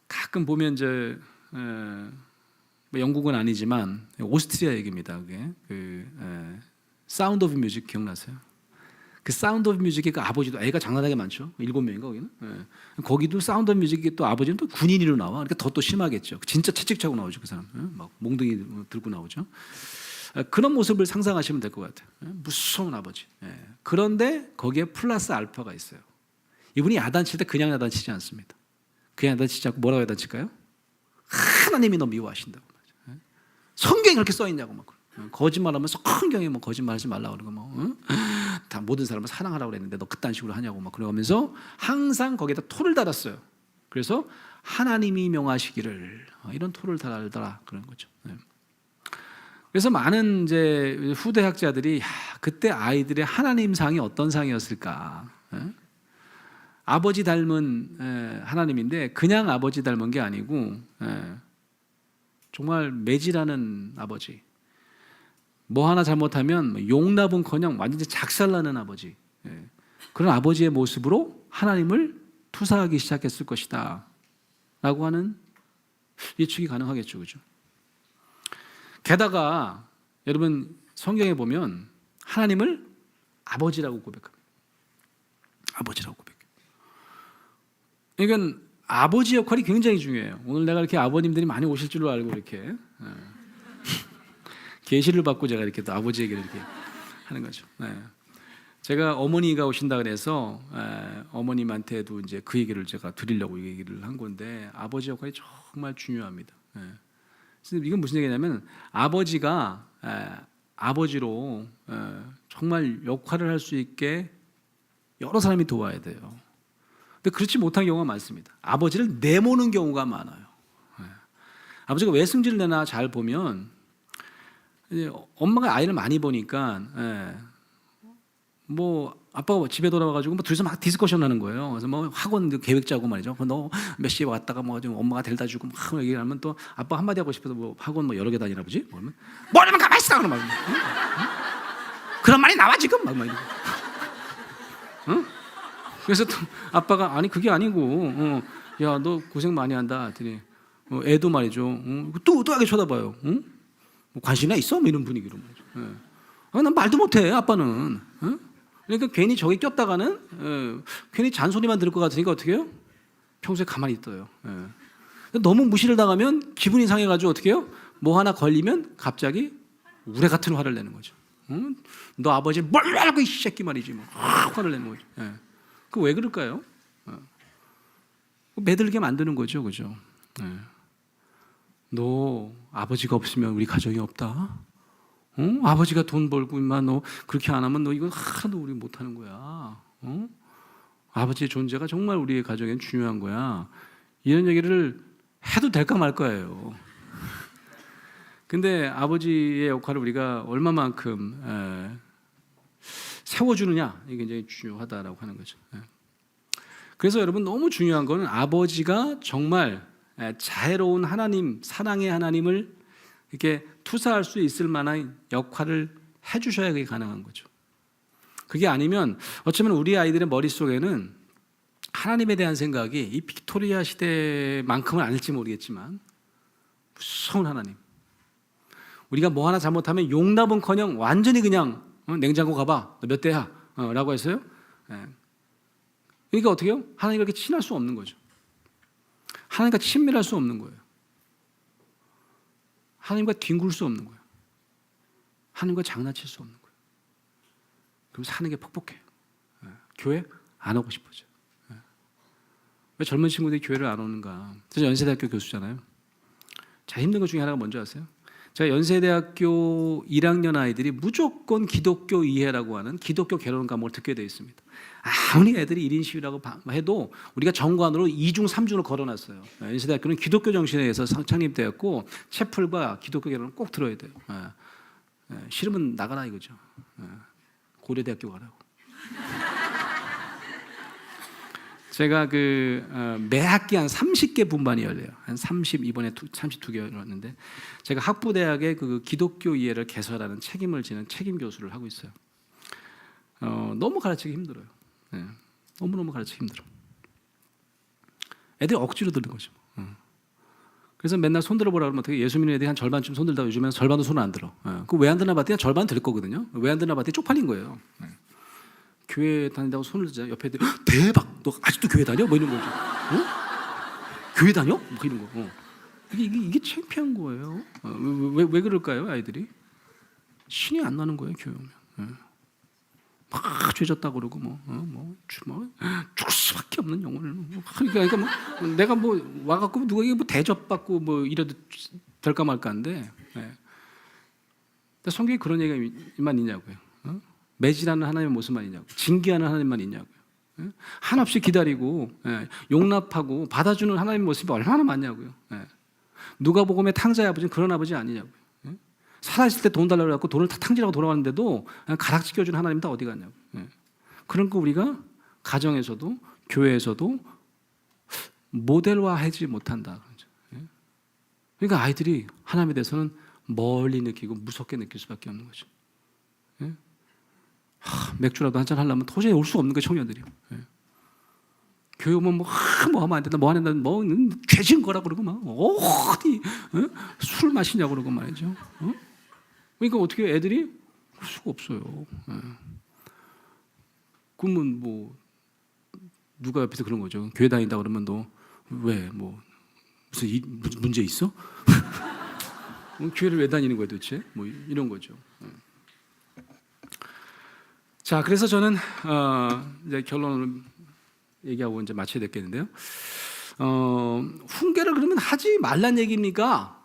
가끔 보면 이제 영국은 아니지만 오스트리아 얘기입니다. 그게 사운드 오브 뮤직 기억나세요? 그 사운드 오브 뮤직의 그 아버지도 애가 장난하게 많죠. 7명인가 거기는. 예. 거기도 사운드 오브 뮤직의 또 아버지는 또 군인으로 나와. 그러니까 더 또 심하겠죠. 진짜 채찍 차고 나오죠 그 사람. 예? 막 몽둥이 들고 나오죠. 그런 모습을 상상하시면 될 것 같아요. 예? 무서운 아버지. 예. 그런데 거기에 플러스 알파가 있어요. 이분이 야단칠 때 그냥 야단치지 않습니다. 그냥 야단치지 않고 뭐라고 야단칠까요? 하나님이 너 미워하신다고. 예? 성경에 그렇게 써 있냐고 막. 거짓말하면 성경에 뭐 거짓말하지 말라고 그러고 뭐 응? 다 모든 사람을 사랑하라고 그랬는데 너 그딴 식으로 하냐고 막 그러면서 항상 거기에다 토를 달았어요. 그래서 하나님이 명하시기를 이런 토를 달더라 그런 거죠. 그래서 많은 이제 후대 학자들이 그때 아이들의 하나님 상이 어떤 상이었을까? 아버지 닮은 하나님인데 그냥 아버지 닮은 게 아니고 정말 매질하는 아버지. 뭐 하나 잘못하면 용납은커녕 완전히 작살나는 아버지. 그런 아버지의 모습으로 하나님을 투사하기 시작했을 것이다 라고 하는 예측이 가능하겠죠. 그죠? 게다가 여러분 성경에 보면 하나님을 아버지라고 고백합니다. 아버지라고 고백해요. 그러니까 아버지 역할이 굉장히 중요해요. 오늘 내가 이렇게 아버님들이 많이 오실 줄로 알고 이렇게 계시를 받고 제가 이렇게 또 아버지 얘기를 이렇게 하는 거죠. 제가 어머니가 오신다 그래서 어머님한테도 이제 그 얘기를 제가 드리려고 얘기를 한 건데 아버지 역할이 정말 중요합니다. 이건 무슨 얘기냐면 아버지가 아버지로 정말 역할을 할 수 있게 여러 사람이 도와야 돼요. 근데 그렇지 못한 경우가 많습니다. 아버지를 내모는 경우가 많아요. 아버지가 왜 승질을 내나 잘 보면 엄마가 아이를 많이 보니까 뭐 아빠가 집에 돌아와가지고 뭐 둘이서 막 디스커션 하는 거예요. 그래서 뭐 학원 계획 짜고 말이죠. 너 몇 시에 왔다가 뭐 좀 엄마가 데려다 주고 막 얘기하면 또 아빠 한마디 하고 싶어서 뭐 학원 뭐 여러 개 다니나 보지? 뭐라면 뭐라면 가만히 있어 그러면 그런 말이 나와 지금 막 이러고. 그래서 또 아빠가 아니 그게 아니고 야 너 고생 많이 한다. 했더니 애도 말이죠. 또 하게 쳐다봐요. 뭐 관심이나 있어? 뭐 이런 분위기로 말이죠. 난 말도 못해 아빠는. 그러니까 괜히 저기 꼈다가는 괜히 잔소리만 들을 것 같으니까 어떻게 해요? 평소에 가만히 있어요. 너무 무시를 당하면 기분이 상해가지고 어떻게 해요? 뭐 하나 걸리면 갑자기 우레 같은 화를 내는 거죠. 너 아버지를 뭘 알고 이 새끼 말이지 뭐 화를 내는 거죠. 그 왜 그럴까요? 매들게 만드는 거죠, 그죠? 너 아버지가 없으면 우리 가정이 없다. 아버지가 돈 벌고만 너 그렇게 안 하면 너 이거 하나도 우리 못 하는 거야. 아버지의 존재가 정말 우리의 가정엔 중요한 거야. 이런 얘기를 해도 될까 말 거예요. 근데 아버지의 역할을 우리가 얼마만큼 세워주느냐 이게 굉장히 중요하다라고 하는 거죠. 그래서 여러분 너무 중요한 거는 아버지가 정말 자애로운 하나님, 사랑의 하나님을 이렇게 투사할 수 있을 만한 역할을 해주셔야 그게 가능한 거죠. 그게 아니면 어쩌면 우리 아이들의 머릿속에는 하나님에 대한 생각이 이 빅토리아 시대만큼은 아닐지 모르겠지만 무서운 하나님. 우리가 뭐 하나 잘못하면 용납은커녕 완전히 그냥 냉장고 가봐. 너 몇 대야? 라고 했어요. 그러니까 어떻게 해요? 하나님과 이렇게 친할 수 없는 거죠. 하나님과 친밀할 수 없는 거예요. 하나님과 뒹굴 수 없는 거예요. 하나님과 장난칠 수 없는 거예요. 그럼 사는 게 퍽퍽해요. 교회 안 오고 싶어져요. 왜 젊은 친구들이 교회를 안 오는가? 제가 연세대학교 교수잖아요. 자, 힘든 것 중에 하나가 뭔지 아세요? 제가 연세대학교 1학년 아이들이 무조건 기독교 이해라고 하는 기독교 개론 과목을 듣게 되어 있습니다. 아무리 애들이 1인 시위라고 해도 우리가 정관으로 2중 3중을 걸어놨어요. 연세대학교는 기독교 정신에 의해서 창립되었고 채플과 기독교 개론을 꼭 들어야 돼요. 싫으면 나가라 이거죠. 고려대학교 가라고. 제가 매 학기 한 30개 분반이 열려요. 한 30, 이번에 32개 열었는데 제가 학부대학의 그 기독교 이해를 개설하는 책임을 지는 책임 교수를 하고 있어요. 너무 가르치기 힘들어요. 너무너무 가르치기 힘들어. 애들이 억지로 듣는 거죠. 그래서 맨날 손 들어보라 그러면 어떻게 예수 믿는 애들이 한 절반쯤 손 들다가 요즘에는 절반도 손을 안 들어. 그 왜 안 드나 봤더니 절반 들 거거든요. 왜 안 드나 봤더니 쪽팔린 거예요. 교회 다닌다고 손을 들자 옆에 애들이 대박, 너 아직도 교회 다녀? 뭐 이런 거죠. 교회 다녀? 뭐 이런 거. 이게 창피한 거예요. 왜 그럴까요, 아이들이? 신이 안 나는 거예요, 교회 오면. 막 죄졌다 그러고 죽을 수밖에 없는 영혼을 그러니까 뭐 내가 뭐 와갖고 누가 뭐 대접받고 뭐 이래도 될까 말까인데. 성경에 그런 얘기만 있냐고요. 매질하는 하나님의 모습만 있냐고, 징계하는 하나님만 있냐고요. 한없이 기다리고 용납하고 받아주는 하나님의 모습이 얼마나 많냐고요. 누가복음의 탕자의 아버지는 그런 아버지 아니냐고요. 살아있을 때 돈 달라고 해갖고 돈을 다 탕진하고 돌아왔는데도 가락지 껴주는 하나님 다 어디 갔냐고. 그런 거 우리가 가정에서도 교회에서도 모델화하지 못한다. 그러니까 아이들이 하나님에 대해서는 멀리 느끼고 무섭게 느낄 수밖에 없는 거죠. 맥주라도 한잔 하려면 도저히 올 수가 없는 거예요, 청년들이. 교회 오면 뭐 하면 안 된다, 뭐 안 된다, 뭐 죄진 거라 그러고 막 어디 술 마시냐고 그러고 말이죠. 그러니까 어떻게 애들이 할 수가 없어요. 그러면 뭐 누가 옆에서 그런 거죠. 교회 다닌다 그러면 너 왜 뭐 무슨 문제 있어? 교회를 왜 다니는 거야 도대체? 뭐 이런 거죠. 자, 그래서 저는 이제 결론을 얘기하고 이제 마쳐야 되겠는데요. 훈계를 그러면 하지 말란 얘기입니까?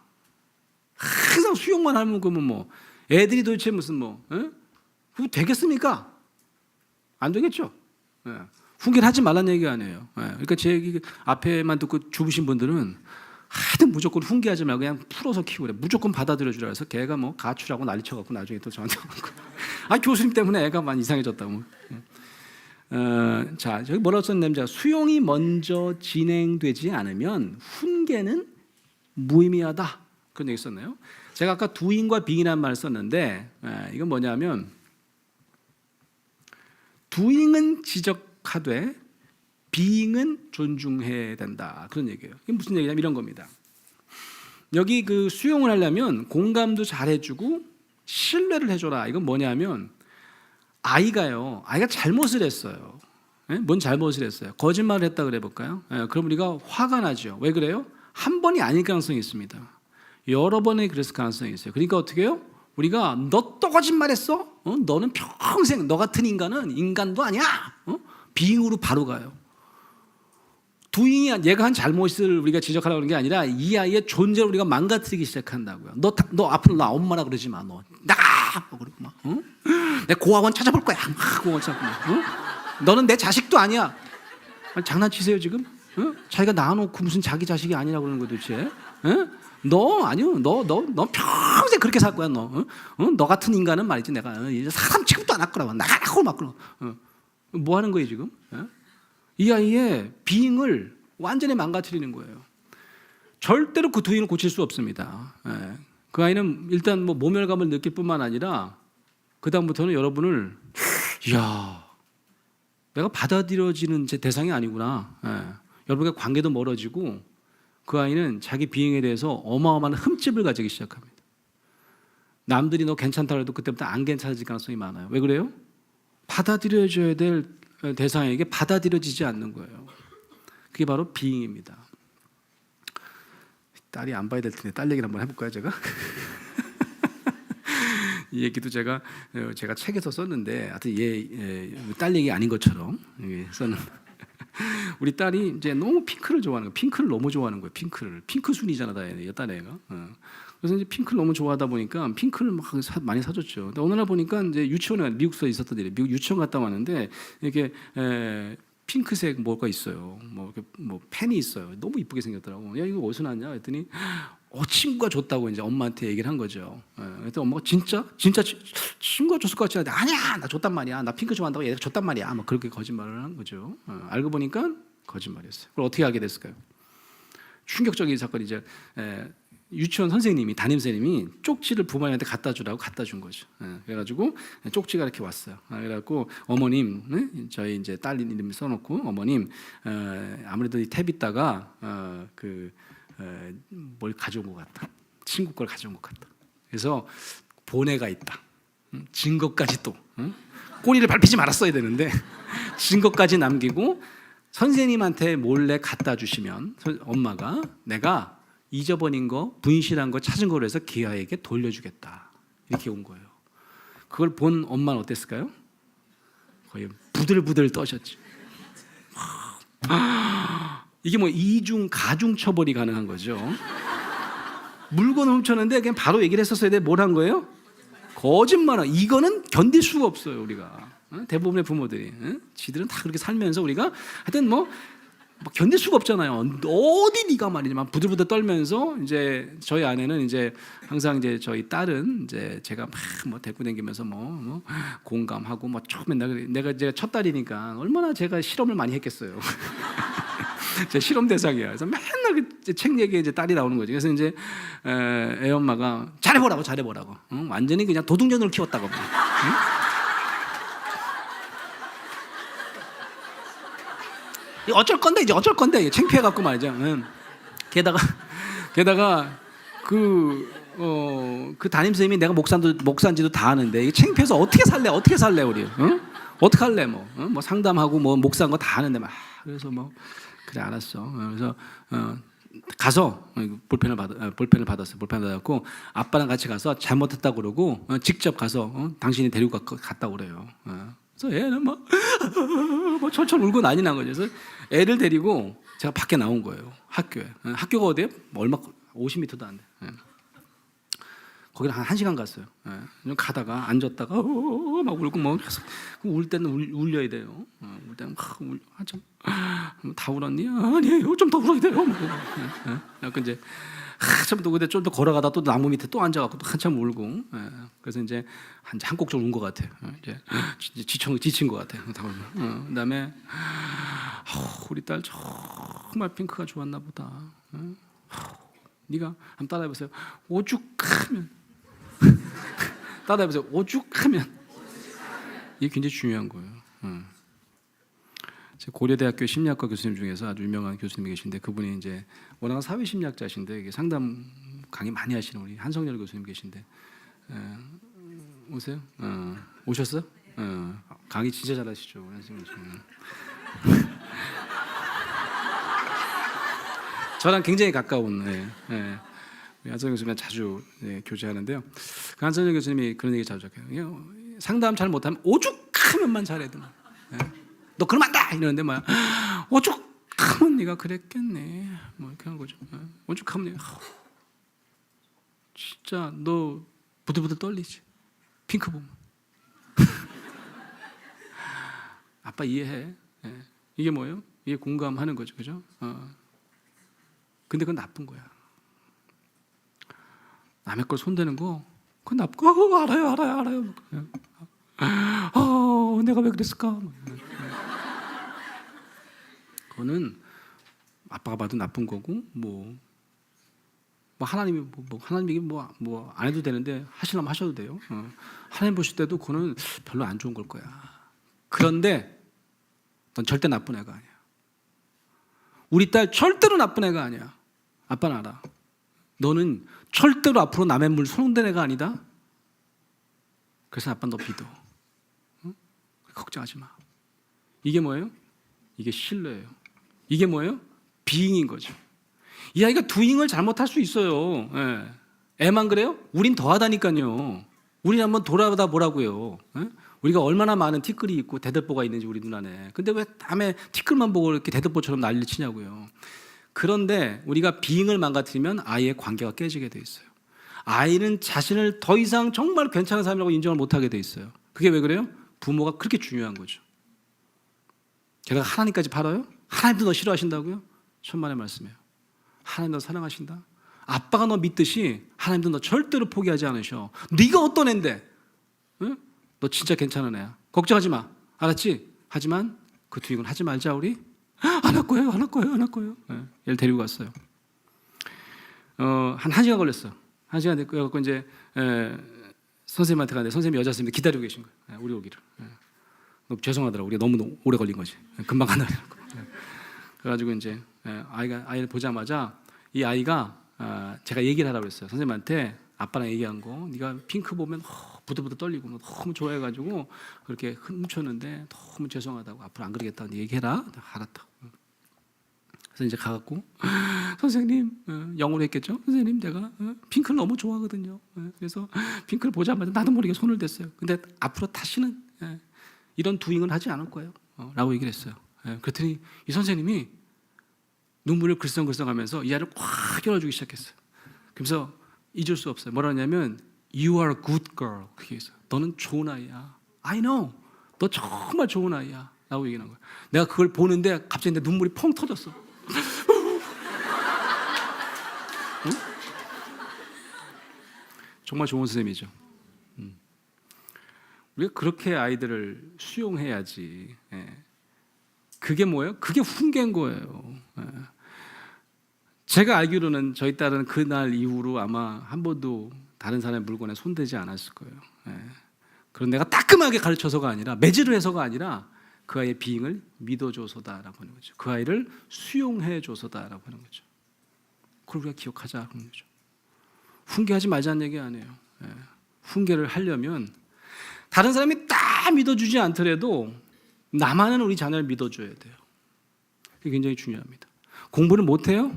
항상 수용만 하면 그러면 뭐 애들이 도대체 무슨 그거 되겠습니까? 안 되겠죠. 훈계를 하지 말란 얘기 아니에요. 그러니까 제 얘기 앞에만 듣고 죽으신 분들은 하여튼 무조건 훈계하지 말고 그냥 풀어서 키우래. 무조건 받아들여 주라 해서 걔가 뭐 가출하고 난리 쳐갖고 나중에 또 저한테 오고 교수님 때문에 애가 많이 이상해졌다고. 자, 저기 뭐라고 썼냐면 수용이 먼저 진행되지 않으면 훈계는 무의미하다. 그런 얘기 썼나요? 제가 아까 doing과 being이라는 말을 썼는데 이건 뭐냐면 doing은 지적하되 being은 존중해야 된다. 그런 얘기예요. 이게 무슨 얘기냐면 이런 겁니다. 여기 그 수용을 하려면 공감도 잘해주고 신뢰를 해줘라. 이건 뭐냐면 아이가 잘못을 했어요. 뭔 잘못을 했어요? 거짓말을 했다 그래 볼까요? 그럼 우리가 화가 나죠. 왜 그래요? 한 번이 아닐 가능성이 있습니다. 여러 번에 그랬을 가능성이 있어요. 그러니까 어떻게 해요? 우리가 너 또 거짓말했어? 너는 평생 너 같은 인간은 인간도 아니야. 비잉으로 바로 가요. 도잉이 얘가 한 잘못을 우리가 지적하려고 하는 게 아니라 이 아이의 존재를 우리가 망가뜨리기 시작한다고요. 너 앞으로 나 엄마라 그러지 마. 너 나가! 그러고 막. 내 고아원 찾아볼 거야. 막 고아원 찾고. 너는 내 자식도 아니야. 아니, 장난치세요 지금? 자기가 낳아놓고 무슨 자기 자식이 아니라고 그러는 거야 도대체? 너 평생 그렇게 살 거야 너. 너 같은 인간은 말이지 내가 이제 사람 취급도 안 할 거라고 나가라고 막 그러. 뭐 하는 거예요 지금? 이 아이의 비잉을 완전히 망가뜨리는 거예요. 절대로 그 두잉을 고칠 수 없습니다. 그 아이는 일단 뭐 모멸감을 느낄 뿐만 아니라 그 다음부터는 여러분을 내가 받아들여지는 제 대상이 아니구나. 여러분과 관계도 멀어지고 그 아이는 자기 비잉에 대해서 어마어마한 흠집을 가지기 시작합니다. 남들이 너 괜찮다고 해도 그때부터 안 괜찮아질 가능성이 많아요. 왜 그래요? 받아들여져야 될 대상에게 받아들여지지 않는 거예요. 그게 바로 비잉입니다. 딸이 안 봐야 될 텐데 딸 얘기를 한번 해볼까요 제가? 이 얘기도 제가 책에서 썼는데 하여튼 딸 얘기 아닌 것처럼 썼는데 우리 딸이 이제 너무 핑크를 좋아하는 거예요. 핑크를 너무 좋아하는 거예요. 핑크 순이잖아 딸 애가. 그래서 이제 핑크를 너무 좋아하다 보니까 핑크를 막 많이 사줬죠. 근데 어느 날 보니까 이제 유치원에 미국서 있었던 일이 미국 유치원 갔다 왔는데 이렇게 핑크색 뭐가 있어요. 뭐 펜이 있어요. 너무 이쁘게 생겼더라고. 야 이거 어디서 났냐? 했더니 친구가 줬다고 이제 엄마한테 얘기를 한 거죠. 그랬더니 엄마가 진짜 친구가 줬을 것 같지 않은데 아니야 나 줬단 말이야. 나 핑크 좋아한다고 얘가 줬단 말이야. 막 그렇게 거짓말을 한 거죠. 알고 보니까 거짓말이었어요. 그걸 어떻게 하게 됐을까요? 충격적인 사건이 이제 유치원 선생님이 담임 선생님이 쪽지를 부모님한테 갖다 주라고 갖다 준 거죠. 그래가지고 쪽지가 이렇게 왔어요. 그래갖고 어머님, 저희 이제 딸 이름 써놓고 어머님 아무래도 이 탭 있다가 뭘 가져온 것 같다. 친구 걸 가져온 것 같다. 그래서 본애가 있다. 증거까지 또 꼬리를 밟히지 말았어야 되는데 증거까지 남기고 선생님한테 몰래 갖다 주시면 엄마가 내가 잊어버린 거, 분실한 거 찾은 거로 해서 기아에게 돌려주겠다. 이렇게 온 거예요. 그걸 본 엄마는 어땠을까요? 거의 부들부들 떠셨지. 이게 뭐 이중 가중 처벌이 가능한 거죠. 물건을 훔쳤는데 그냥 바로 얘기를 했었어야 돼. 뭘 한 거예요? 거짓말. 이거는 견딜 수가 없어요, 우리가. 대부분의 부모들이. 지들은 다 그렇게 살면서 우리가 하여튼 뭐 견딜 수가 없잖아요. 어디 네가 말이지만 부들부들 떨면서 이제 저희 아내는 이제 항상 이제 저희 딸은 이제 제가 막 뭐 데리고 다니면서 뭐 공감하고 뭐 맨날 내가 제가 첫 딸이니까 얼마나 제가 실험을 많이 했겠어요. 제 실험 대상이야. 그래서 맨날 책 얘기에 이제 딸이 나오는 거지. 그래서 이제 애 엄마가 잘해보라고. 완전히 그냥 도둑년으로 키웠다고. 어쩔 건데 창피해갖고 말이죠. 게다가 그 담임 선생님이 내가 목사인지도 다 아는데 이게 창피해서 어떻게 살래 우리? 어떻게 할래 뭐 상담하고 뭐 목사인 거 다 아는데 막 그래서 뭐 그래 알았어. 그래서 가서 볼펜을 받았고 아빠랑 같이 가서 잘못했다 그러고 직접 가서 당신이 데리고 갔다 오래요. 그래서 애는 뭐 철철 울고 난리 난 거죠. 그래서 애를 데리고 제가 밖에 나온 거예요. 학교가 어디예요? 얼마 50m도 안 돼. 거기를 한 1시간 갔어요. 가다가 앉았다가 막 울고 뭐 계속 울 때는 울려야 돼요. 울 때는 막 한참 다 울었니? 아니에요. 좀 더 울어야 돼요. 약간 이제 한참 더 근데 좀 더 걸어가다 또 나무 밑에 또 앉아갖고 또 한참 울고. 그래서 이제 한 곡절 운 것 같아요. 이제 지친 것 같아요. 그다음에 우리 딸 정말 핑크가 좋았나 보다. 네가 한번 따라해보세요. 오죽하면 따라해보세요. 오죽하면 이게 굉장히 중요한 거예요. 고려대학교 심리학과 교수님 중에서 아주 유명한 교수님이 계신데 그분이 이제 워낙 사회심리학자신데 이게 상담 강의 많이 하시는 우리 한성열 교수님 계신데 오세요? 오셨어요? 강의 진짜 잘하시죠, 한성열 교수님. 저랑 굉장히 가까운 한성열 교수님과 자주 교제하는데요. 그 한성열 교수님이 그런 얘기 자주 해요. 상담 잘 못하면 오죽하면만 잘해도 너 그러면 안 돼! 이러는데 막 오죽하면 네가 그랬겠네 뭐 이렇게 하는 거죠. 오죽하면 진짜 너 부들부들 떨리지. 핑크 보면 아빠 이해해. 이게 뭐예요? 이게 공감하는 거죠, 그죠? 근데 그건 나쁜 거야. 남의 걸 손대는 거 그건 나쁜 거. 알아요. 내가 왜 그랬을까? 그거는 아빠가 봐도 나쁜 거고 뭐 하나님이 하나님이 뭐 안 해도 되는데 하시려면 하셔도 돼요. 하나님 보실 때도 그거는 별로 안 좋은 걸 거야. 그런데 넌 절대 나쁜 애가 아니야. 우리 딸 절대로 나쁜 애가 아니야. 아빠는 알아. 너는 절대로 앞으로 남의 물 손댄 애가 아니다. 그래서 아빠 너 믿어. 걱정하지 마. 이게 뭐예요? 이게 신뢰예요. 이게 뭐예요? 비잉인 거죠. 이 아이가 두잉을 잘못할 수 있어요. 애만 그래요? 우린 더하다니까요. 우린 한번 돌아보다 보라고요. 우리가 얼마나 많은 티끌이 있고 대들보가 있는지 우리 눈 안에. 근데 왜 남의 티끌만 보고 이렇게 대들보처럼 난리를 치냐고요. 그런데 우리가 비잉을 망가뜨리면 아이의 관계가 깨지게 돼 있어요. 아이는 자신을 더 이상 정말 괜찮은 사람이라고 인정을 못하게 돼 있어요. 그게 왜 그래요? 부모가 그렇게 중요한 거죠. 게다가 하나님까지 팔아요? 하나님도 너 싫어하신다고요? 천만의 말씀이에요. 하나님 너 사랑하신다. 아빠가 너 믿듯이 하나님도 너 절대로 포기하지 않으셔. 네가 어떤 앤데? 응? 너 진짜 괜찮은 애야. 걱정하지 마. 알았지? 하지만 그 두익은 하지 말자 우리. 안 할 거예요. 얘를 데리고 갔어요. 한 1시간 걸렸어. 1시간 됐고 이제 선생님한테 가는데 선생님이 여자 선생님이 기다리고 계신 거예요. 우리 오기를. 죄송하더라고. 우리가 너무 오래 걸린 거지. 금방 간다고. 그래가지고 이제 아이를 보자마자 이 아이가 제가 얘기를 하라고 했어요. 선생님한테 아빠랑 얘기한 거, 네가 핑크 보면 부들부들 떨리고 너무 좋아해가지고 그렇게 훔쳤는데 너무 죄송하다고, 앞으로 안 그러겠다고 얘기해라. 알았다. 그래서 이제 가갖고 선생님, 영어로 했겠죠. 선생님, 내가 핑크를 너무 좋아하거든요. 그래서 핑크를 보자마자 나도 모르게 손을 댔어요. 근데 앞으로 다시는 이런 두잉을 하지 않을 거예요, 라고 얘기를 했어요. 그랬더니 이 선생님이 눈물을 글썽글썽하면서 이 아이를 꽉 껴안아주기 시작했어요. 그래서 잊을 수 없어요. 뭐라 하냐면 You are a good girl. 그게 있어요. 너는 좋은 아이야. I know. 너 정말 좋은 아이야. 라고 얘기한 거예요. 내가 그걸 보는데 갑자기 내 눈물이 펑 터졌어. 응? 정말 좋은 선생님이죠. 우리가 그렇게 아이들을 수용해야지. 그게 뭐예요? 그게 훈계인 거예요. 제가 알기로는 저희 딸은 그날 이후로 아마 한 번도 다른 사람의 물건에 손대지 않았을 거예요. 그런 내가 따끔하게 가르쳐서가 아니라, 매질을 해서가 아니라 그 아이의 비잉을 믿어줘서다라고 하는 거죠. 그 아이를 수용해줘서다라고 하는 거죠. 그걸 우리가 기억하자 하는 거죠. 훈계하지 말자는 얘기 아니에요. 훈계를 하려면 다른 사람이 다 믿어주지 않더라도 나만은 우리 자녀를 믿어줘야 돼요. 그게 굉장히 중요합니다. 공부를 못해요?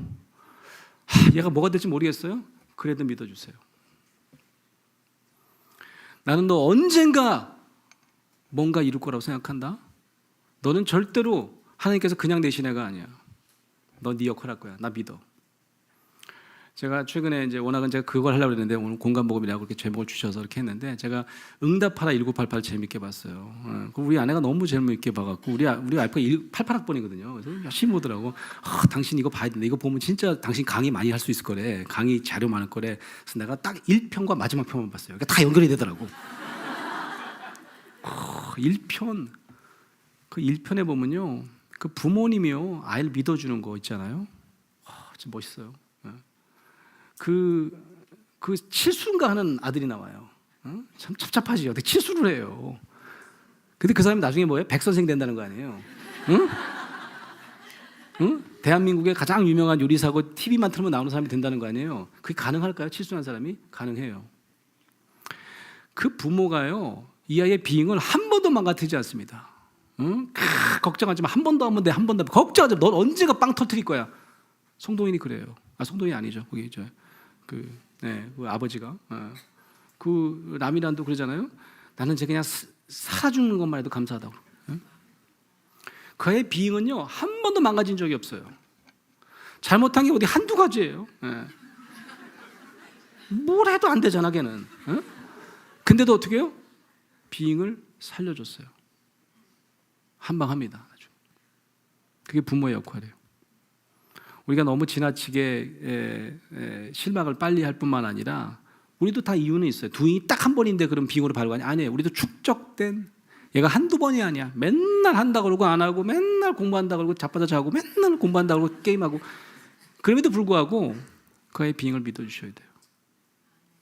얘가 뭐가 될지 모르겠어요? 그래도 믿어주세요. 나는 너 언젠가 뭔가 이룰 거라고 생각한다. 너는 절대로 하나님께서 그냥 내신 애가 아니야. 너 네 역할 할 거야. 나 믿어. 제가 최근에 이제 워낙은 제가 그걸 하려고 했는데 오늘 공감복음이라고 이렇게 제목을 주셔서 이렇게 했는데, 제가 응답하라 1988 재밌게 봤어요. 우리 아내가 너무 재밌게 봐갖고, 우리 와이프가 88학번이거든요. 그래서 열심히 보더라고. 당신 이거 봐야 된다. 이거 보면 진짜 당신 강의 많이 할 수 있을 거래. 강의 자료 많을 거래. 그래서 내가 딱 1편과 마지막 편만 봤어요. 그러니까 다 연결이 되더라고. 1편. 그 1편에 보면요, 그 부모님이요 아이를 믿어주는 거 있잖아요. 진짜 멋있어요. 그 칠순가 하는 아들이 나와요. 참 찹찹하지. 어떻게 칠수를 해요. 근데 그 사람이 나중에 뭐예요? 백선생 된다는 거 아니에요? 응? 대한민국의 가장 유명한 요리사고 TV만 틀면 나오는 사람이 된다는 거 아니에요? 그게 가능할까요? 칠순한 사람이? 가능해요. 그 부모가요, 이 아이의 비잉을 한 번도 망가뜨리지 않습니다. 걱정하지 마. 한 번도 하면 돼. 한 번도. 걱정하지 마. 넌 언제가 빵 터뜨릴 거야. 송동인이 그래요. 송동인이 아니죠. 거기 그 아버지가 그 라미란도 그러잖아요. 나는 쟤 그냥 살아주는 것만 해도 감사하다고. 그의 비잉은요 한 번도 망가진 적이 없어요. 잘못한 게 어디 한두 가지예요. 뭘 해도 안 되잖아 걔는. 근데도 어떻게 해요? 비잉을 살려줬어요. 한방합니다. 그게 부모의 역할이에요. 우리가 너무 지나치게 실망을 빨리 할 뿐만 아니라 우리도 다 이유는 있어요. 두잉이 딱 한 번인데 그럼 비잉으로 바르고 하냐? 아니에요. 우리도 축적된, 얘가 한두 번이 아니야. 맨날 한다 그러고 안 하고, 맨날 공부한다 그러고 자빠져 자고, 맨날 공부한다 그러고 게임하고. 그럼에도 불구하고 그의 비잉을 믿어주셔야 돼요.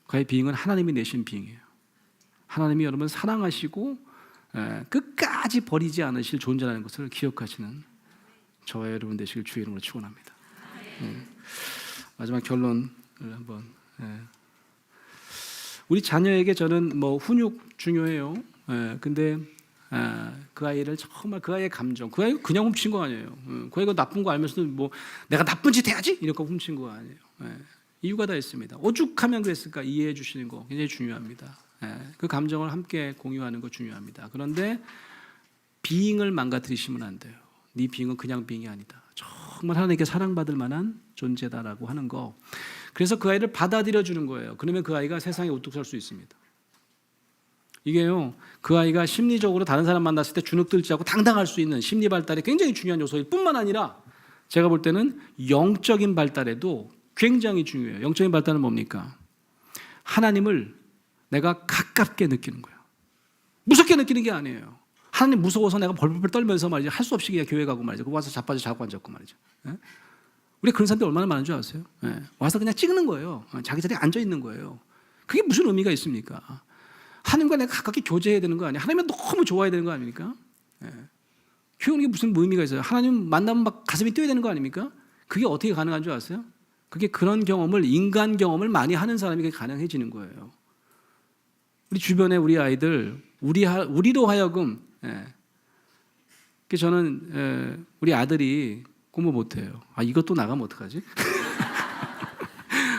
그의 비잉은 하나님이 내신 비잉이에요. 하나님이 여러분 사랑하시고 끝까지 버리지 않으실 존재라는 것을 기억하시는 저와 여러분 되시길 주의 이름으로 축원합니다. 마지막 결론을 한번. 우리 자녀에게 저는 뭐 훈육 중요해요. 근데 그 아이를 정말 그 아이의 감정, 그 아이가 그냥 훔친 거 아니에요. 그 아이가 나쁜 거 알면서도 뭐 내가 나쁜 짓 해야지 이렇게 훔친 거 아니에요. 이유가 다 있습니다. 오죽하면 그랬을까 이해해 주시는 거 굉장히 중요합니다. 그 감정을 함께 공유하는 거 중요합니다. 그런데 비잉을 망가뜨리시면 안 돼요. 네 비잉은 그냥 비잉이 아니다. 정말 하나님께 사랑받을 만한 존재다라고 하는 거. 그래서 그 아이를 받아들여 주는 거예요. 그러면 그 아이가 세상에 우뚝 설 수 있습니다. 이게요, 그 아이가 심리적으로 다른 사람 만났을 때 주눅 들지 않고 당당할 수 있는 심리 발달이 굉장히 중요한 요소일 뿐만 아니라 제가 볼 때는 영적인 발달에도 굉장히 중요해요. 영적인 발달은 뭡니까? 하나님을 내가 가깝게 느끼는 거예요. 무섭게 느끼는 게 아니에요. 하나님 무서워서 내가 벌벌 떨면서 말이죠. 할 수 없이 그냥 교회 가고 말이죠. 와서 자빠져 자고 앉았고 말이죠. 우리 그런 사람들 얼마나 많은 줄 아세요? 와서 그냥 찍는 거예요. 자기 자리에 앉아 있는 거예요. 그게 무슨 의미가 있습니까? 하나님과 내가 가깝게 교제해야 되는 거 아니에요? 하나님을 너무 좋아해야 되는 거 아닙니까? 교회 오는 게 무슨 의미가 있어요? 하나님 만나면 막 가슴이 뛰어야 되는 거 아닙니까? 그게 어떻게 가능한 줄 아세요? 그게 그런 경험을, 인간 경험을 많이 하는 사람이 그게 가능해지는 거예요. 우리 주변에 우리 아이들, 우리로 하여금, 저는 우리 아들이 공부 못해요. 이것도 나가면 어떡하지?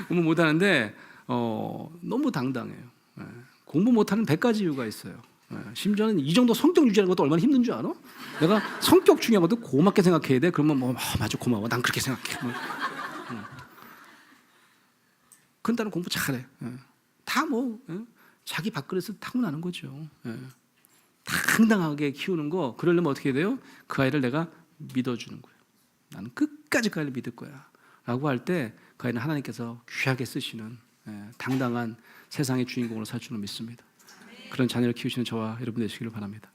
공부 못하는데 너무 당당해요. 공부 못하는 100가지 이유가 있어요. 심지어는 이 정도 성격 유지하는 것도 얼마나 힘든 줄 알아? 내가 성격 중요하거든. 고맙게 생각해야 돼. 그러면 맞아, 고마워. 난 그렇게 생각해. 근데 나는 공부 잘해. 다 자기 밥그릇을 타고나는 거죠. 당당하게 키우는 거, 그러려면 어떻게 해야 돼요? 그 아이를 내가 믿어주는 거예요. 나는 끝까지 그 아이를 믿을 거야 라고 할 때 그 아이는 하나님께서 귀하게 쓰시는 당당한 세상의 주인공으로 살 줄로 믿습니다. 그런 자녀를 키우시는 저와 여러분 되시기를 바랍니다.